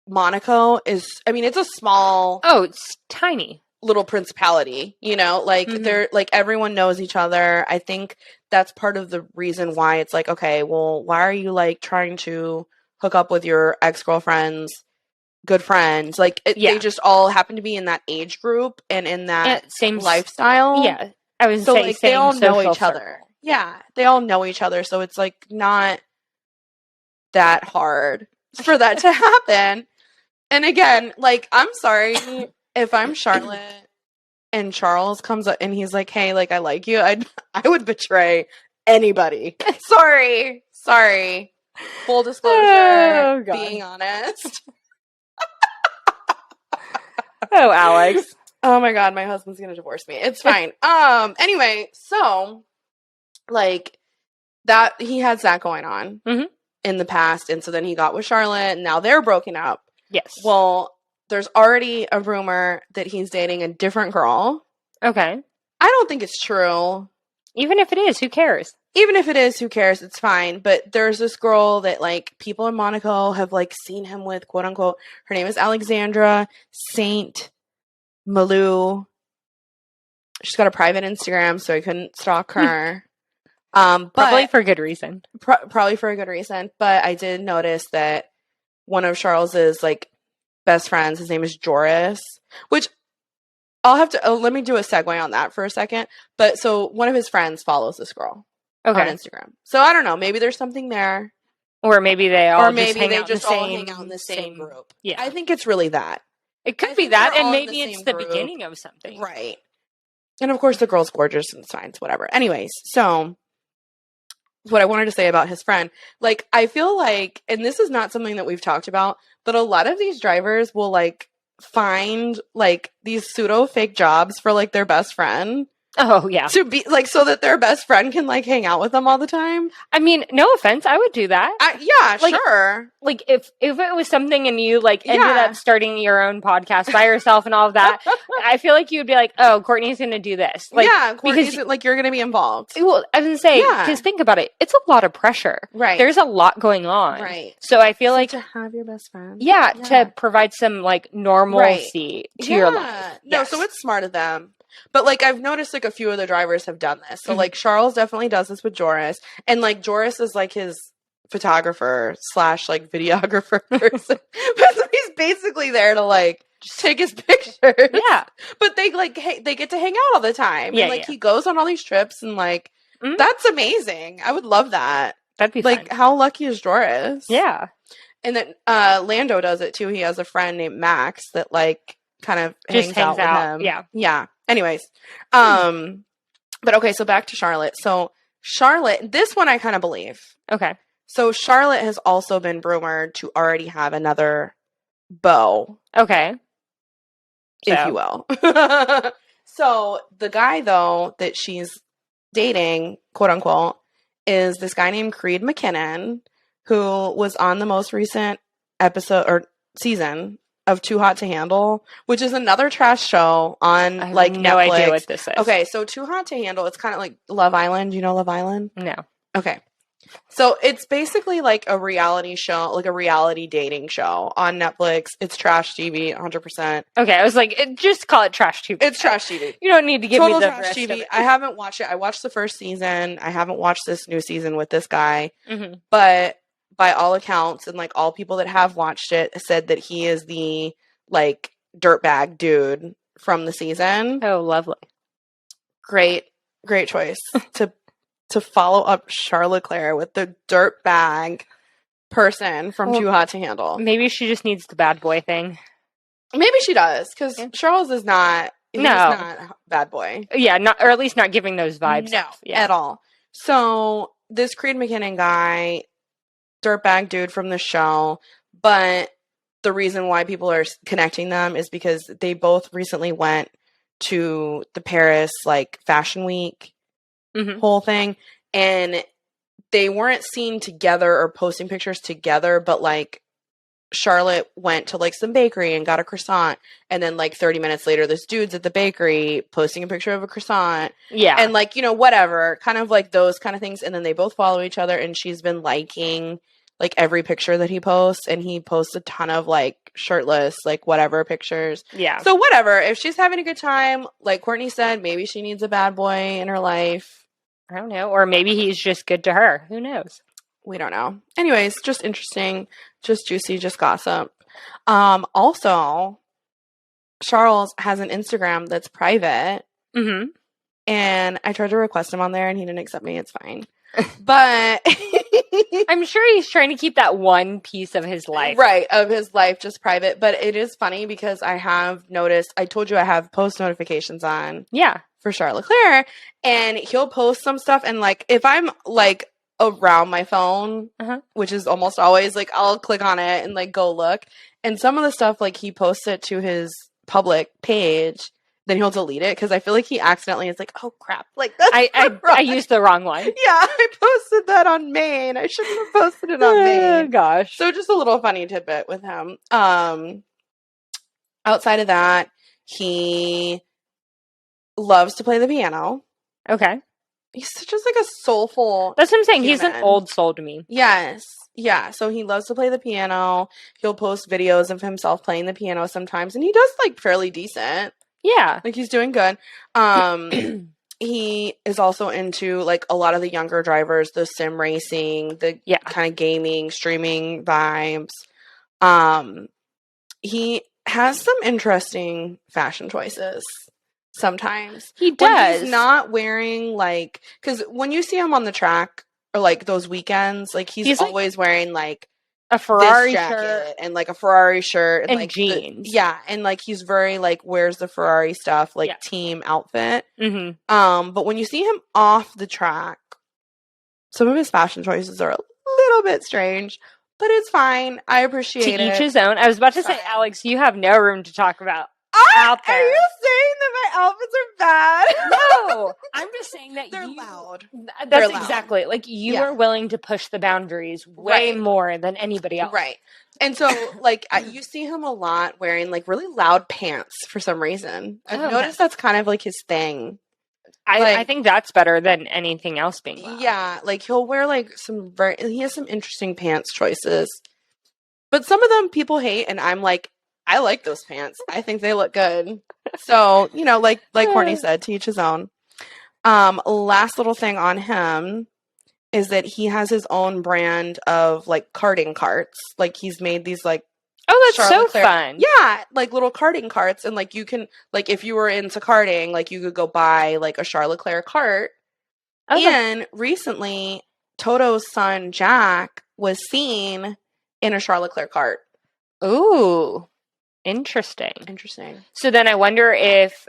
Monaco is, I mean, it's a small... Oh, it's tiny. Little principality, you know? Like, they're, like, everyone knows each other. I think that's part of the reason why it's like, okay, well, why are you, like, trying to hook up with your ex-girlfriend's good friends? Like, they just all happen to be in that age group and in that same lifestyle. Yeah. I was so, saying, like, they all know each other. Yeah. They all know each other. So it's, like, not that hard for that to happen. And again, like, I'm sorry if I'm Charlotte and Charles comes up and he's like, hey, like, I like you. I would betray anybody. Sorry. Full disclosure, being honest. Oh, Alex. Oh my God, my husband's gonna divorce me. It's fine. Anyway, so like that he had that going on in the past, and so then he got with Charlotte, and now they're broken up. Yes. Well, there's already a rumor that he's dating a different girl. Okay. I don't think it's true. Even if it is, who cares? Even if it is, who cares? It's fine. But there's this girl that, like, people in Monaco have, like, seen him with, quote unquote. Her name is Alexandra Saint Malou. She's got a private Instagram, so I couldn't stalk her. Probably for good reason. Probably for a good reason. But I did notice that one of Charles's, like, best friends, his name is Joris, which I'll have to, let me do a segue on that for a second. But so one of his friends follows this girl on Instagram. So I don't know, maybe there's something there. Or maybe they all all hang out in the same group. Yeah. I think it's really that. It could be that, and maybe it's the beginning of something. Right. And of course the girl's gorgeous and it's fine, it's whatever. Anyways, so what I wanted to say about his friend, like, I feel like, and this is not something that we've talked about, but a lot of these drivers will, like, find, like, these pseudo fake jobs for, like, their best friend. Oh, yeah. To be like, so that their best friend can like hang out with them all the time. I mean, no offense, I would do that. Yeah, like, sure. Like if it was something and you like ended up starting your own podcast by yourself and all of that, I feel like you would be like, oh, Courtney's going to do this. Like, Courtney's like, you're going to be involved. Well, I was going to say, because think about it, it's a lot of pressure. Right. There's a lot going on. Right. So I feel like to have your best friend. Yeah, to provide some like normalcy to your life. No, so it's smart of them. But, like, I've noticed, like, a few of the drivers have done this. So, like, Charles definitely does this with Joris. And, like, Joris is, like, his photographer / like, videographer person. But so he's basically there to, like, just take his pictures. Yeah. But they, like, they get to hang out all the time. Yeah, and, like, he goes on all these trips. And, like, that's amazing. I would love that. That'd be like, fun. How lucky is Joris? Yeah. And then Lando does it, too. He has a friend named Max that, like, kind of hangs out with him. Yeah. Yeah. Anyways, but okay, so back to Charlotte. So Charlotte, this one I kind of believe. Okay. So Charlotte has also been rumored to already have another beau. Okay. If you will. So the guy, though, that she's dating, quote unquote, is this guy named Creed McKinnon, who was on the most recent episode or season of Too Hot to Handle, which is another trash show on like no Netflix. idea what this is. Okay, so Too Hot to Handle, it's kind of like Love Island. You know Love Island? No. Okay. So it's basically like a reality show, like a reality dating show on Netflix. It's trash TV, 100%. Okay, I was like, just call it trash TV. It's trash TV. You don't need to give Total me the trash rest TV. of it. I haven't watched it. I watched the first season. I haven't watched this new season with this guy. Mm-hmm. But by all accounts, and like all people that have watched it said that he is the like dirtbag dude from the season. Oh, lovely. Great choice to follow up Charlll Leclerc with the dirtbag person from Too Hot to Handle. Maybe she just needs the bad boy thing. Maybe she does, because Charles is not. He's not a bad boy. Yeah, not, or at least not giving those vibes. No, at all. So this Creed McKinnon guy, dirtbag dude from the show, but the reason why people are connecting them is because they both recently went to the Paris like fashion week whole thing, and they weren't seen together or posting pictures together, but like Charlotte went to like some bakery and got a croissant, and then like 30 minutes later this dude's at the bakery posting a picture of a croissant. Yeah. And like, you know, whatever, kind of like those kind of things, and then they both follow each other, and she's been liking like every picture that he posts, and he posts a ton of like shirtless, like whatever pictures. Yeah. So whatever, if she's having a good time, like Courtney said, maybe she needs a bad boy in her life. I don't know. Or maybe he's just good to her. Who knows? We don't know. Anyways, just interesting, just juicy, just gossip. Also, Charles has an Instagram that's private. Mm-hmm. And I tried to request him on there and he didn't accept me. It's fine. But I'm sure he's trying to keep that one piece of his life. Right, of his life just private. But it is funny because I have noticed, I told you I have post notifications on. Yeah. For Charlll Leclerc. And he'll post some stuff. And like, if I'm like around my phone, which is almost always, like I'll click on it and like go look. And some of the stuff, like he posts it to his public page, then he'll delete it because I feel like he accidentally is like, oh crap, like that's I used the wrong one. Yeah, I posted that on Maine. I shouldn't have posted it on Maine. Oh gosh. So just a little funny tidbit with him. Outside of that, he loves to play the piano. Okay. He's just like a soulful. That's what I'm saying. human. He's an old soul to me. Yes. Yeah. So he loves to play the piano. He'll post videos of himself playing the piano sometimes, and he does like fairly decent. Yeah. Like he's doing good. He is also into like a lot of the younger drivers, the sim racing, the kind of gaming, streaming vibes. He has some interesting fashion choices. Sometimes he does. When he's not wearing like, because when you see him on the track or like those weekends, like he's always like, wearing like a Ferrari shirt and like a Ferrari shirt and like jeans. And like he's very like wears the Ferrari stuff, like team outfit. Mm-hmm. But when you see him off the track, some of his fashion choices are a little bit strange, but it's fine. I appreciate it. To each his own. I was about to say, Alex, you have no room to talk about. Out there. Are you saying that outfits are bad. No, I'm just saying that they're loud. That's exactly. Like, you are willing to push the boundaries way more than anybody else. Right. And so, like, you see him a lot wearing, like, really loud pants for some reason. I've noticed that's kind of, like, his thing. I think that's better than anything else being loud. Yeah. Like, he'll wear, like, he has some interesting pants choices. But some of them people hate, and I'm like, I like those pants. I think they look good. So, you know, like Courtney said, to each his own. Last little thing on him is that he has his own brand of, like, karting carts. Like, he's made these, like, that's so fun. Yeah, like little karting carts. And, like, you can, like, if you were into karting, like, you could go buy, like, a Charlll Leclerc cart. And recently, Toto's son, Jack, was seen in a Charlll Leclerc cart. Ooh, interesting. So then I wonder if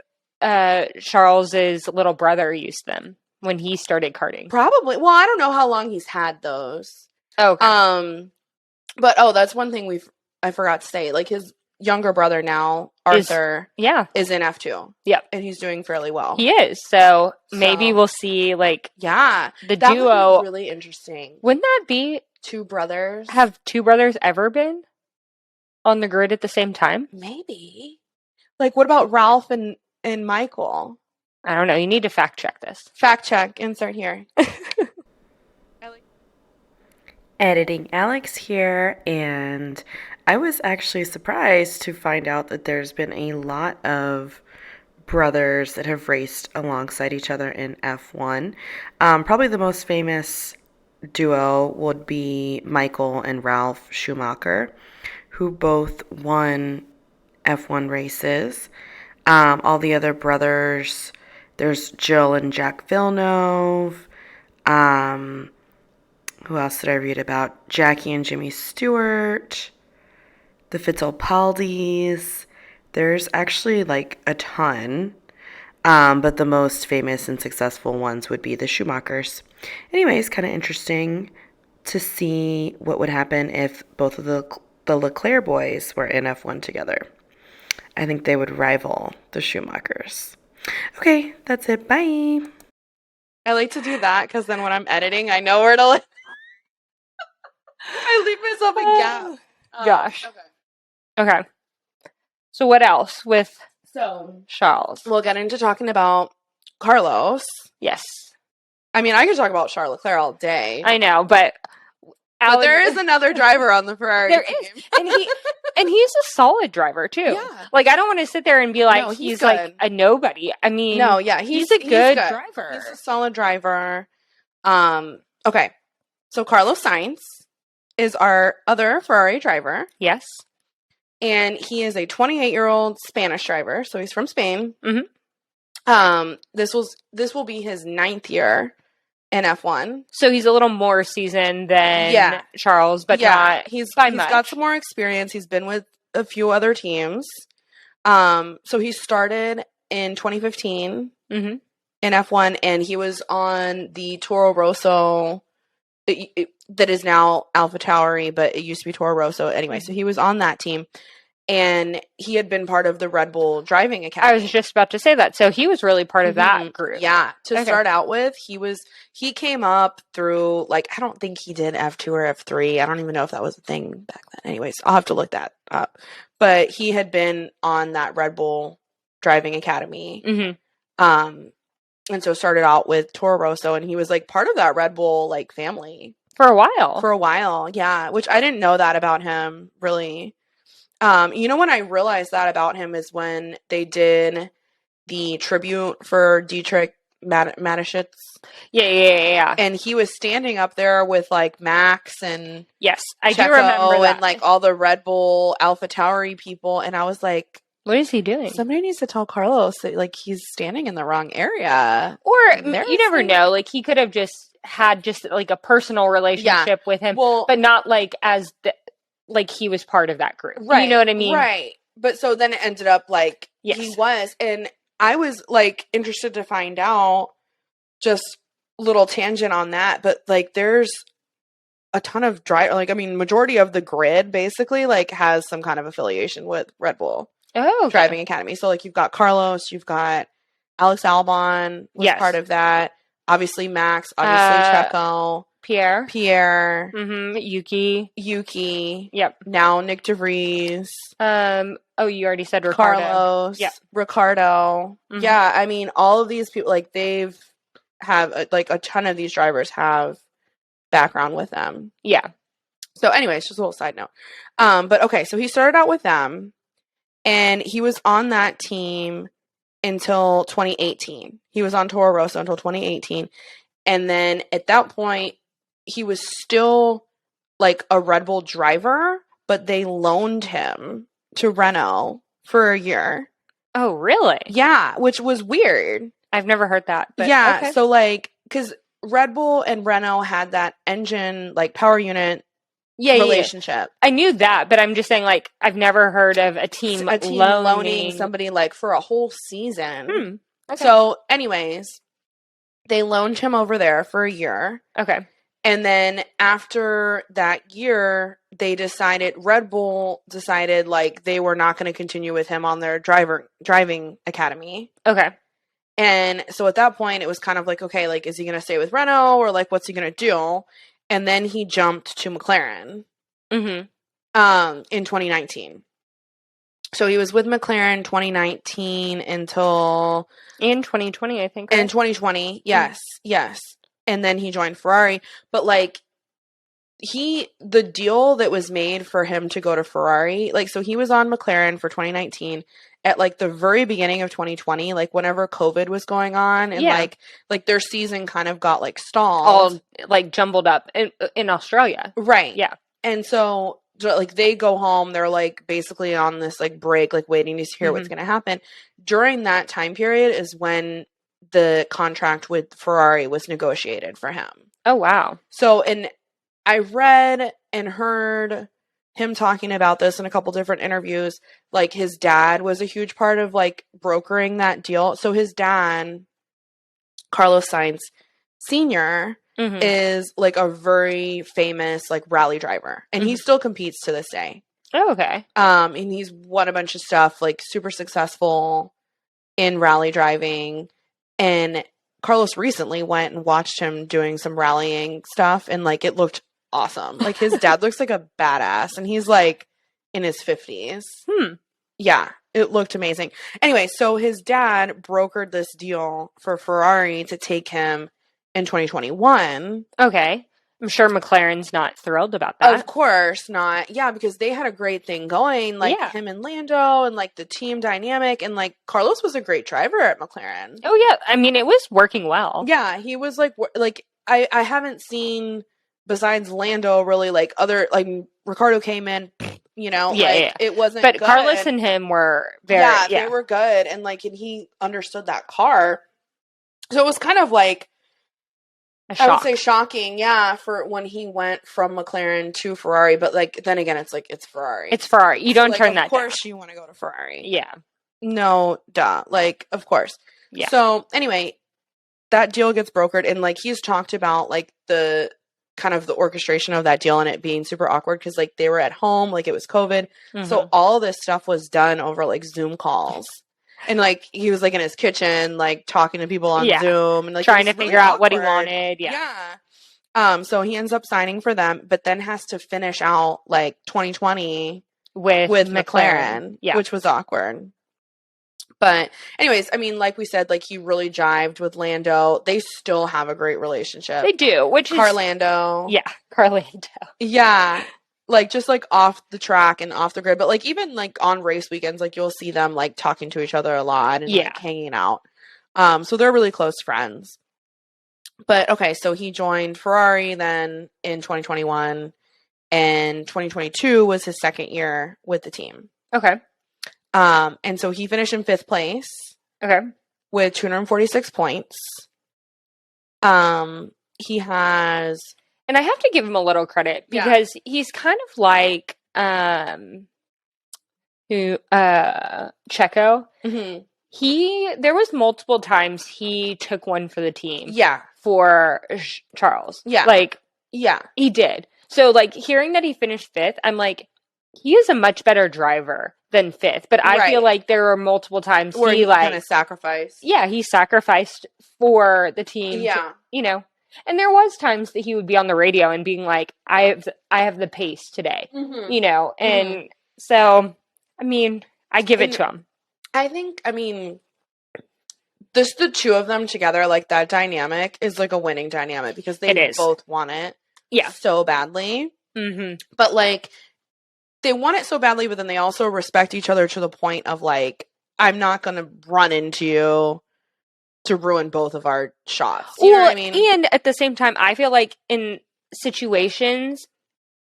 Charles's little brother used them when he started karting. Probably. Well, I don't know how long he's had those. Okay. But that's one thing I forgot to say. Like, his younger brother now, Arthur, is in F2. Yep. And he's doing fairly well. He is. So maybe we'll see, like, the duo. Would be really interesting. Wouldn't that be two brothers? Have two brothers ever been on the grid at the same time? Maybe. Like, what about Ralph and Michael? I don't know. You need to fact check this. Fact check. Insert here. Editing Alex here, and I was actually surprised to find out that there's been a lot of brothers that have raced alongside each other in F1. Probably the most famous duo would be Michael and Ralf Schumacher, who both won F1 races. All the other brothers, there's Jill and Jack Villeneuve. Who else did I read about? Jackie and Jimmy Stewart. The Fittipaldis. There's actually, like, a ton. But the most famous and successful ones would be the Schumachers. Anyways, kind of interesting to see what would happen if both of the Leclerc boys were in F1 together. I think they would rival the Schumachers. Okay, that's it. Bye. I like to do that because then when I'm editing, I know where to I leave myself a gap. Gosh. Okay. So what else with Charles? We'll get into talking about Carlos. Yes. I mean, I could talk about Charles Leclerc all day. I know, but there is another driver on the Ferrari team. And he's a solid driver too. Yeah. Like, I don't want to sit there and be like, he's like a nobody. I mean, no, yeah, he's a good driver. He's a solid driver. Okay. So Carlos Sainz is our other Ferrari driver. Yes. And he is a 28-year-old Spanish driver, so he's from Spain. Mm-hmm. This will be his 9th year in F1. So he's a little more seasoned than Charles, but not he's by much. Got some more experience. He's been with a few other teams. So he started in 2015 in F1, and he was on the Toro Rosso that is now AlphaTauri, but it used to be Toro Rosso anyway. So he was on that team, and he had been part of the Red Bull Driving Academy. I was just about to say that. So he was really part of that group. Yeah. To start out with, he came up through, like, I don't think he did F2 or F3. I don't even know if that was a thing back then. Anyways, I'll have to look that up. But he had been on that Red Bull Driving Academy. Mm-hmm. And so started out with Toro Rosso, and he was, like, part of that Red Bull, like, family. For a while. For a while, yeah. Which I didn't know that about him, really. You know, when I realized that about him is when they did the tribute for Dietrich Mateschitz. Yeah. And he was standing up there with, like, Max and yes, I Checo do remember that. And, like, all the Red Bull AlphaTauri people. And I was like, what is he doing? Somebody needs to tell Carlos that, like, he's standing in the wrong area. Or you never know. Like, he could have just had like a personal relationship with him, but not like like he was part of that group. Right. You know what I mean? Right. But so then it ended up like he was. And I was, like, interested to find out, just little tangent on that, but, like, there's a ton of majority of the grid basically, like, has some kind of affiliation with Red Bull Driving Academy. So, like, you've got Carlos, you've got Alex Albon was part of that. Obviously Max, obviously Checo. Pierre. Mm-hmm. Yuki. Yep. Now Nick DeVries. Oh, you already said Ricardo. Carlos. Yep. Ricardo. Mm-hmm. Yeah, I mean, all of these people, like, they've have, like, a ton of these drivers have background with them. Yeah. So anyways, just a little side note. But okay, so he started out with them, and he was on that team until 2018. He was on Toro Rosso until 2018. And then at that point, he was still like a Red Bull driver, but they loaned him to Renault for a year. Oh, really? Yeah, which was weird. I've never heard that. But yeah, okay. So like, because Red Bull and Renault had that engine, like power unit relationship. Yeah. I knew that, but I'm just saying, like, I've never heard of a team loaning somebody like for a whole season. Okay. So anyways, they loaned him over there for a year. Okay. And then after that year, Red Bull decided like they were not going to continue with him on their driving academy. Okay. And so at that point, it was kind of like, okay, like, is he going to stay with Renault or like, what's he going to do? And then he jumped to McLaren in 2019. So he was with McLaren 2019 until... In 2020, I think. Right? In 2020, yes. And then he joined Ferrari. But, like, the deal that was made for him to go to Ferrari, like, so he was on McLaren for 2019 at, like, the very beginning of 2020, like, whenever COVID was going on. And, like, their season kind of got, like, stalled. All, like, jumbled up in Australia. Right. Yeah. And so, like, they go home. They're, like, basically on this, like, break, like, waiting to hear what's going to happen. During that time period is when the contract with Ferrari was negotiated for him. Oh, wow. So, and I read and heard him talking about this in a couple different interviews. Like, his dad was a huge part of, like, brokering that deal. So his dad, Carlos Sainz Sr., is, like, a very famous, like, rally driver. And he still competes to this day. Oh, okay. And he's won a bunch of stuff, like, super successful in rally driving. And Carlos recently went and watched him doing some rallying stuff, and, like, it looked awesome. Like, his dad looks like a badass, and he's, like, in his 50s. Yeah, it looked amazing. Anyway, so his dad brokered this deal for Ferrari to take him in 2021. Okay. I'm sure McLaren's not thrilled about that. Of course not. Yeah, because they had a great thing going, like him and Lando and like the team dynamic, and like Carlos was a great driver at McLaren. Oh yeah, I mean it was working well. Yeah, he was like I haven't seen besides Lando really like other like Ricardo came in, you know, it wasn't. But good. Carlos and him were very they were good, and like and he understood that car, so it was kind of like. I would say shocking, for when he went from McLaren to Ferrari. But, like, then again, it's like, it's Ferrari. It's Ferrari. You don't like, turn that down. Of course you want to go to Ferrari. Yeah. No, duh. Like, of course. Yeah. So, anyway, that deal gets brokered. And, like, he's talked about, like, the kind of the orchestration of that deal and it being super awkward. Because, like, they were at home. Like, it was COVID. So, all this stuff was done over, like, Zoom calls. And, like, he was, like, in his kitchen, like, talking to people on Zoom. And, like, trying to figure out what he wanted. Yeah. So he ends up signing for them, but then has to finish out, like, 2020 with McLaren, which was awkward. But anyways, I mean, like we said, like, he really jived with Lando. They still have a great relationship. They do, which is... Carlando. Yeah, Carlando. Yeah. Like, just, like, off the track and off the grid. But, like, even, like, on race weekends, like, you'll see them, like, talking to each other a lot and, like, hanging out. So they're really close friends. But, okay, so he joined Ferrari then in 2021. And 2022 was his second year with the team. Okay. And so he finished in 5th place. Okay. With 246 points. He has... And I have to give him a little credit because he's kind of like Checo. There was multiple times he took one for the team. Yeah. For Charles. Yeah. Like, he did. So, like, hearing that he finished 5th, I'm like, he is a much better driver than 5th. But I feel like there were multiple times where he kind of sacrificed. Yeah, he sacrificed for the team. Yeah. To, and there was times that he would be on the radio and being like, I have the pace today, and so, I mean, I give it to him. I think, just the two of them together, like, that dynamic is, like, a winning dynamic because they both want it so badly. Mm-hmm. But, like, they want it so badly, but then they also respect each other to the point of, like, I'm not going to run into you to ruin both of our shots. You know what I mean? And at the same time, I feel like in situations,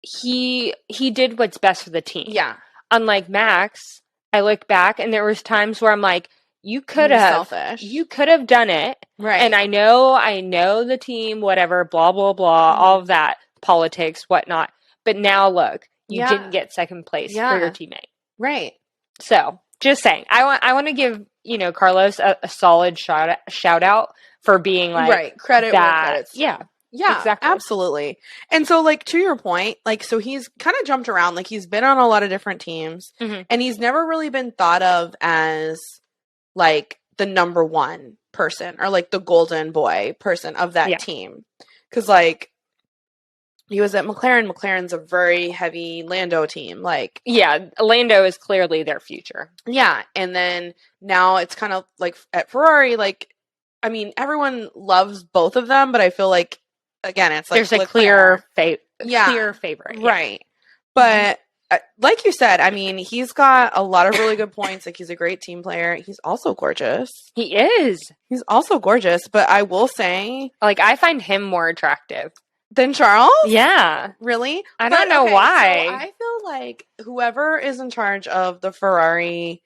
he did what's best for the team. Yeah. Unlike Max, I look back and there was times where I'm like, you could have done it. Right. And I know the team, whatever, blah, blah, blah, all of that, politics, whatnot. But now look, you didn't get second place for your teammate. Right. So just saying, I want to give, Carlos a solid shout out for being like, credit that. Where credit's due. Yeah, exactly. Absolutely. And so, like, to your point, like, so he's kind of jumped around, like, he's been on a lot of different teams, and he's never really been thought of as, like, the number one person or, like, the golden boy person of that team. Because, like, he was at McLaren. McLaren's a very heavy Lando team. Like, yeah, Lando is clearly their future. Yeah. And then now it's kind of like at Ferrari, like, I mean, everyone loves both of them, but I feel like, again, it's like there's a clear favorite. Right. But like you said, I mean, he's got a lot of really good points. Like, he's a great team player. He's also gorgeous. He is. He's also gorgeous. But I will say, like, I find him more attractive. Than Charles? Yeah. Really? I don't know why. So I feel like whoever is in charge of the Ferrari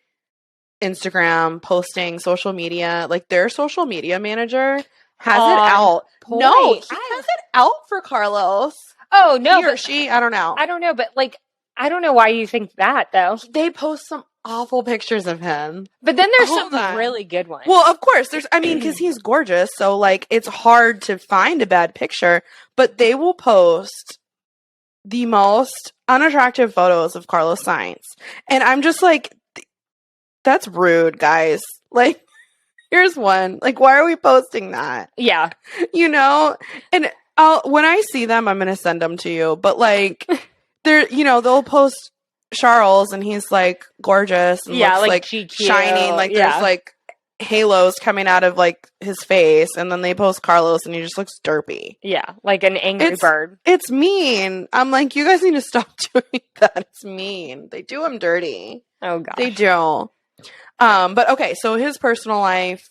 Instagram posting, social media, like, their social media manager has it out. Point. No, he has it out for Carlos. Oh, no. He or she, I don't know. I don't know, but, like, I don't know why you think that, though. They post some awful pictures of him. But then there's some really good ones. Well, of course. Because he's gorgeous, so, like, it's hard to find a bad picture. But they will post the most unattractive photos of Carlos Sainz. And I'm just like, that's rude, guys. Like, here's one. Like, why are we posting that? Yeah. And when I see them, I'm going to send them to you. But, like, they'll post Charlll, and he's, like, gorgeous and looks, like shining. Like, there's, like, halos coming out of, like, his face. And then they post Carlos, and he just looks derpy. Yeah, like an angry bird. It's mean. I'm like, you guys need to stop doing that. It's mean. They do him dirty. Oh, gosh. They do. But, okay, so his personal life.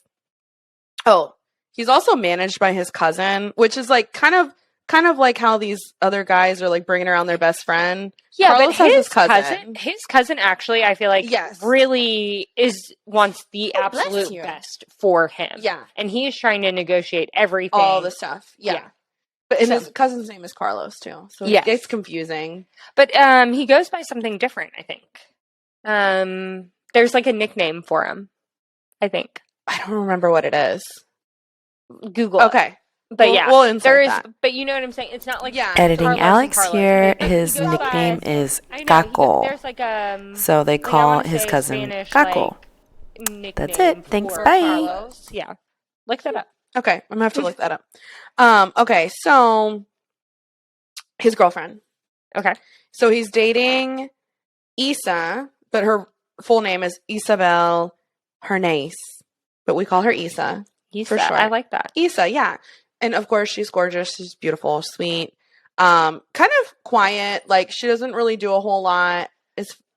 Oh, he's also managed by his cousin, which is, like, kind of like how these other guys are, like, bringing around their best friend. Yeah, Carlos but has his cousin actually, I feel like, really wants the absolute best for him. Yeah. And he is trying to negotiate everything. All the stuff. Yeah. But his cousin's name is Carlos, too. So it's confusing. But he goes by something different, I think. There's, like, a nickname for him, I think. I don't remember what it is. Google Okay. But we'll insert that. But you know what I'm saying? It's not like Editing Carlos Alex and here. Carlos. His nickname is I know, Caco. There's like so they call his cousin Spanish, Caco. Like, that's it. Thanks. for Bye. Carlos. Yeah. Look that up. Okay. I'm going to have to look that up. Okay. So his girlfriend. Okay. So he's dating Isa, but her full name is Isabel Hernández, but we call her Isa. For sure. I like that. Isa, yeah. And of course, she's gorgeous. She's beautiful, sweet, kind of quiet. Like, she doesn't really do a whole lot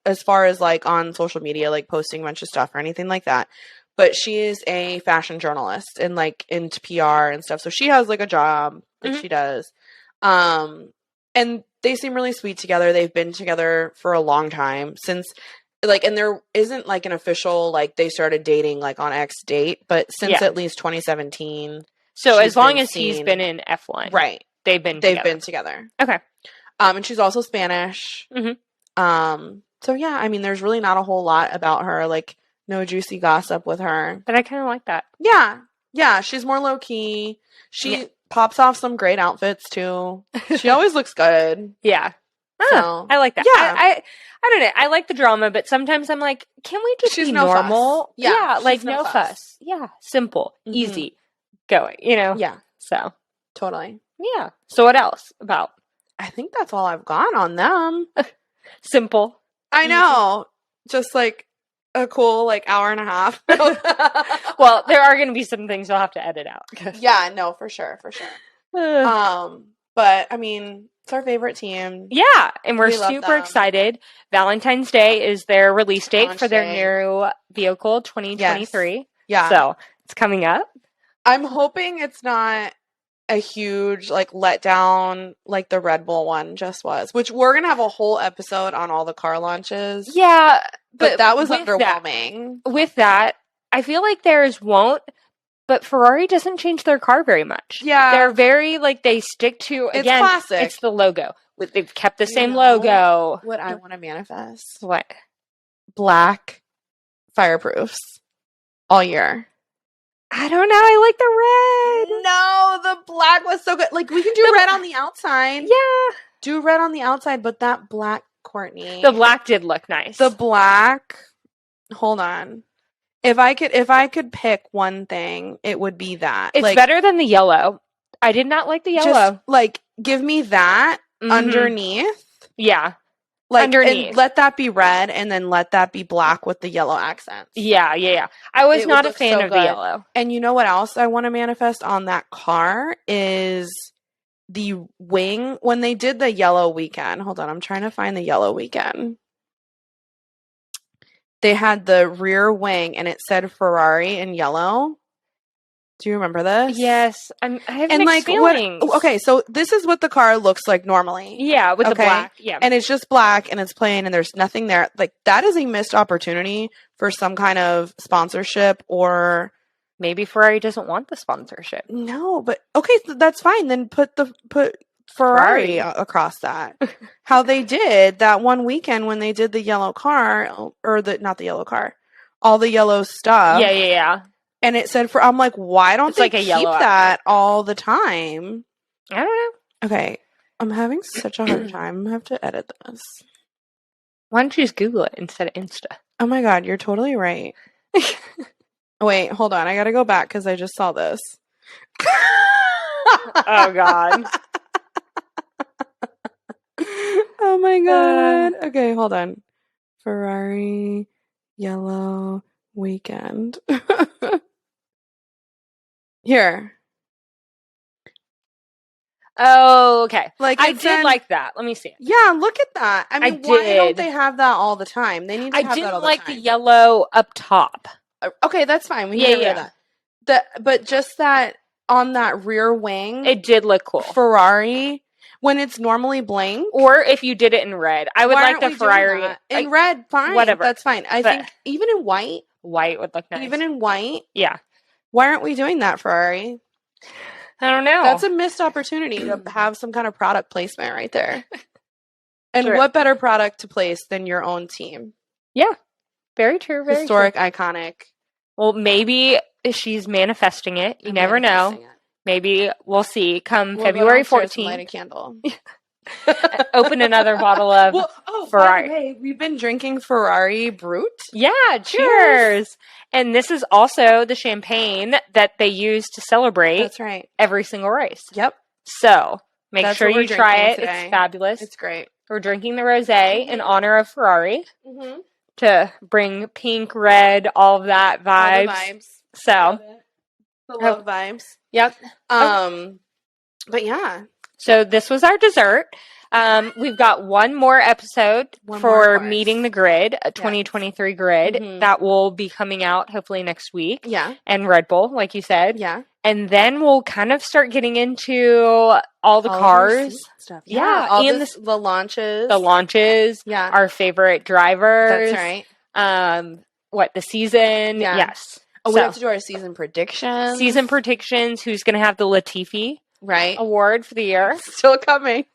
as far as, like, on social media, like, posting a bunch of stuff or anything like that. But she is a fashion journalist and, like, into PR and stuff. So she has, like, a job that she does. And they seem really sweet together. They've been together for a long time since, like, and there isn't, like, an official, like, they started dating, like, on X date, but since at least 2017. So as long as he's been in F1. Right. They've been together. Okay. And she's also Spanish. Mm-hmm. So, yeah, I mean, there's really not a whole lot about her, like, no juicy gossip with her. But I kind of like that. Yeah. Yeah, she's more low-key. She pops off some great outfits, too. She always looks good. Yeah. So I like that. Yeah. I don't know. I like the drama, but sometimes I'm like, can we just be normal? Fuss. Yeah, like no fuss. Yeah, simple, easy, going, Yeah. So Totally. Yeah. So what else about? I think that's all I've got on them. Simple. I know. Just like a cool hour and a half. Well, there are going to be some things you'll have to edit out. Yeah, no, for sure. But I mean, it's our favorite team. Yeah, and we're super excited. Valentine's Day is their release date for their new vehicle, 2023. Yes. Yeah. So it's coming up. I'm hoping it's not a huge letdown like the Red Bull one just was, which we're going to have a whole episode on all the car launches. Yeah. But that was underwhelming. With that, I feel like theirs won't, but Ferrari doesn't change their car very much. Yeah. They're very, they stick to, again, classic. It's the logo. They've kept the same logo. What I want to manifest? What? Black fireproofs all year. I don't know. I like the red. No, the black was so good. We can do red on the outside. Yeah. Do red on the outside, but that black, Courtney. The black did look nice. The black. Hold on. If I could pick one thing, it would be that. It's better than the yellow. I did not like the yellow. Just, give me that underneath. Yeah. Underneath. And let that be red, and then let that be black with the yellow accents. Yeah. I was not a fan of the yellow. And you know what else I want to manifest on that car is the wing. When they did the yellow weekend, hold on, I'm trying to find the yellow weekend. They had the rear wing, and it said Ferrari in yellow. Do you remember this? Yes. I have mixed feelings. Okay, so this is what the car looks like normally. Yeah, with the black. Yeah. And it's just black, and it's plain, and there's nothing there. That is a missed opportunity for some kind of sponsorship, or maybe Ferrari doesn't want the sponsorship. No, but okay, so that's fine. Then put Ferrari across that. How they did that one weekend when they did the yellow car, or not the yellow car, all the yellow stuff. Yeah. And it said I'm like, why don't they keep that all the time? I don't know. Okay. I'm having such a hard time. I'm going to have to edit this. Why don't you just Google it instead of Insta? Oh my God, you're totally right. Wait, hold on. I got to go back because I just saw this. Oh God. Oh my God. Okay, hold on. Ferrari yellow weekend. Here. Oh, okay. I did like that. Let me see it. Yeah, look at that. I mean, why don't they have that all the time? They need to have that all the time. I didn't like the yellow up top. Okay, that's fine. We can get rid of that. But just that on that rear wing. It did look cool. Ferrari, when it's normally blank. Or if you did it in red. I would like the Ferrari. In red, fine. Whatever. That's fine. I think even in white. White would look nice. Even in white? Yeah. Why aren't we doing that, Ferrari? I don't know. That's a missed opportunity to have some kind of product placement right there. And what better product to place than your own team? Yeah. Very true. Very historic, iconic. Well, maybe she's manifesting it. You never know. Maybe we'll see. Come February 14th. Light a candle. Open another bottle of Ferrari. By the way, we've been drinking Ferrari Brut. Yeah, cheers. And this is also the champagne that they use to celebrate. That's right. Every single race. Yep. So make sure you try it. Today. It's fabulous. It's great. We're drinking the rosé in honor of Ferrari to bring pink, red, all of that vibes. All the vibes. So the love vibes. Yep. But yeah. So this was our dessert. We've got one more episode for Meeting the Grid, a 2023 grid that will be coming out hopefully next week. Yeah. And Red Bull, like you said. Yeah. And then we'll kind of start getting into all the cars. Stuff. Yeah. All and the launches. The launches. Yeah. Our favorite drivers. That's right. The season. Yeah. Yes. Oh, we have to do our season predictions. Season predictions. Who's going to have the Latifi award for the year? Still coming.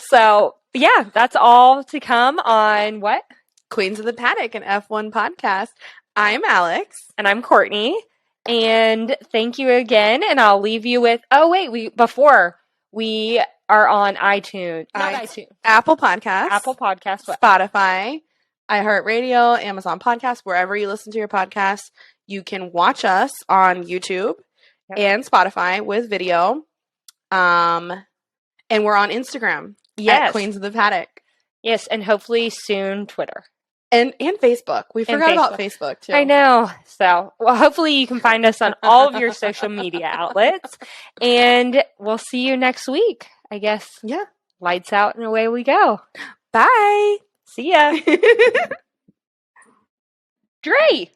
So, yeah, that's all to come on what? Queens of the Paddock, an F1 podcast. I'm Alex. And I'm Courtney. And thank you again. And I'll leave you with, before we are on iTunes. Not iTunes. Apple Podcasts. Spotify, iHeartRadio, Amazon Podcasts, wherever you listen to your podcasts. You can watch us on YouTube and Spotify with video. And we're on Instagram at Queens of the Paddock. Yes, and hopefully soon Twitter. And Facebook. We forgot about Facebook, too. I know. So, well, hopefully you can find us on all of your social media outlets. And we'll see you next week, I guess. Yeah. Lights out and away we go. Bye. See ya. Dre.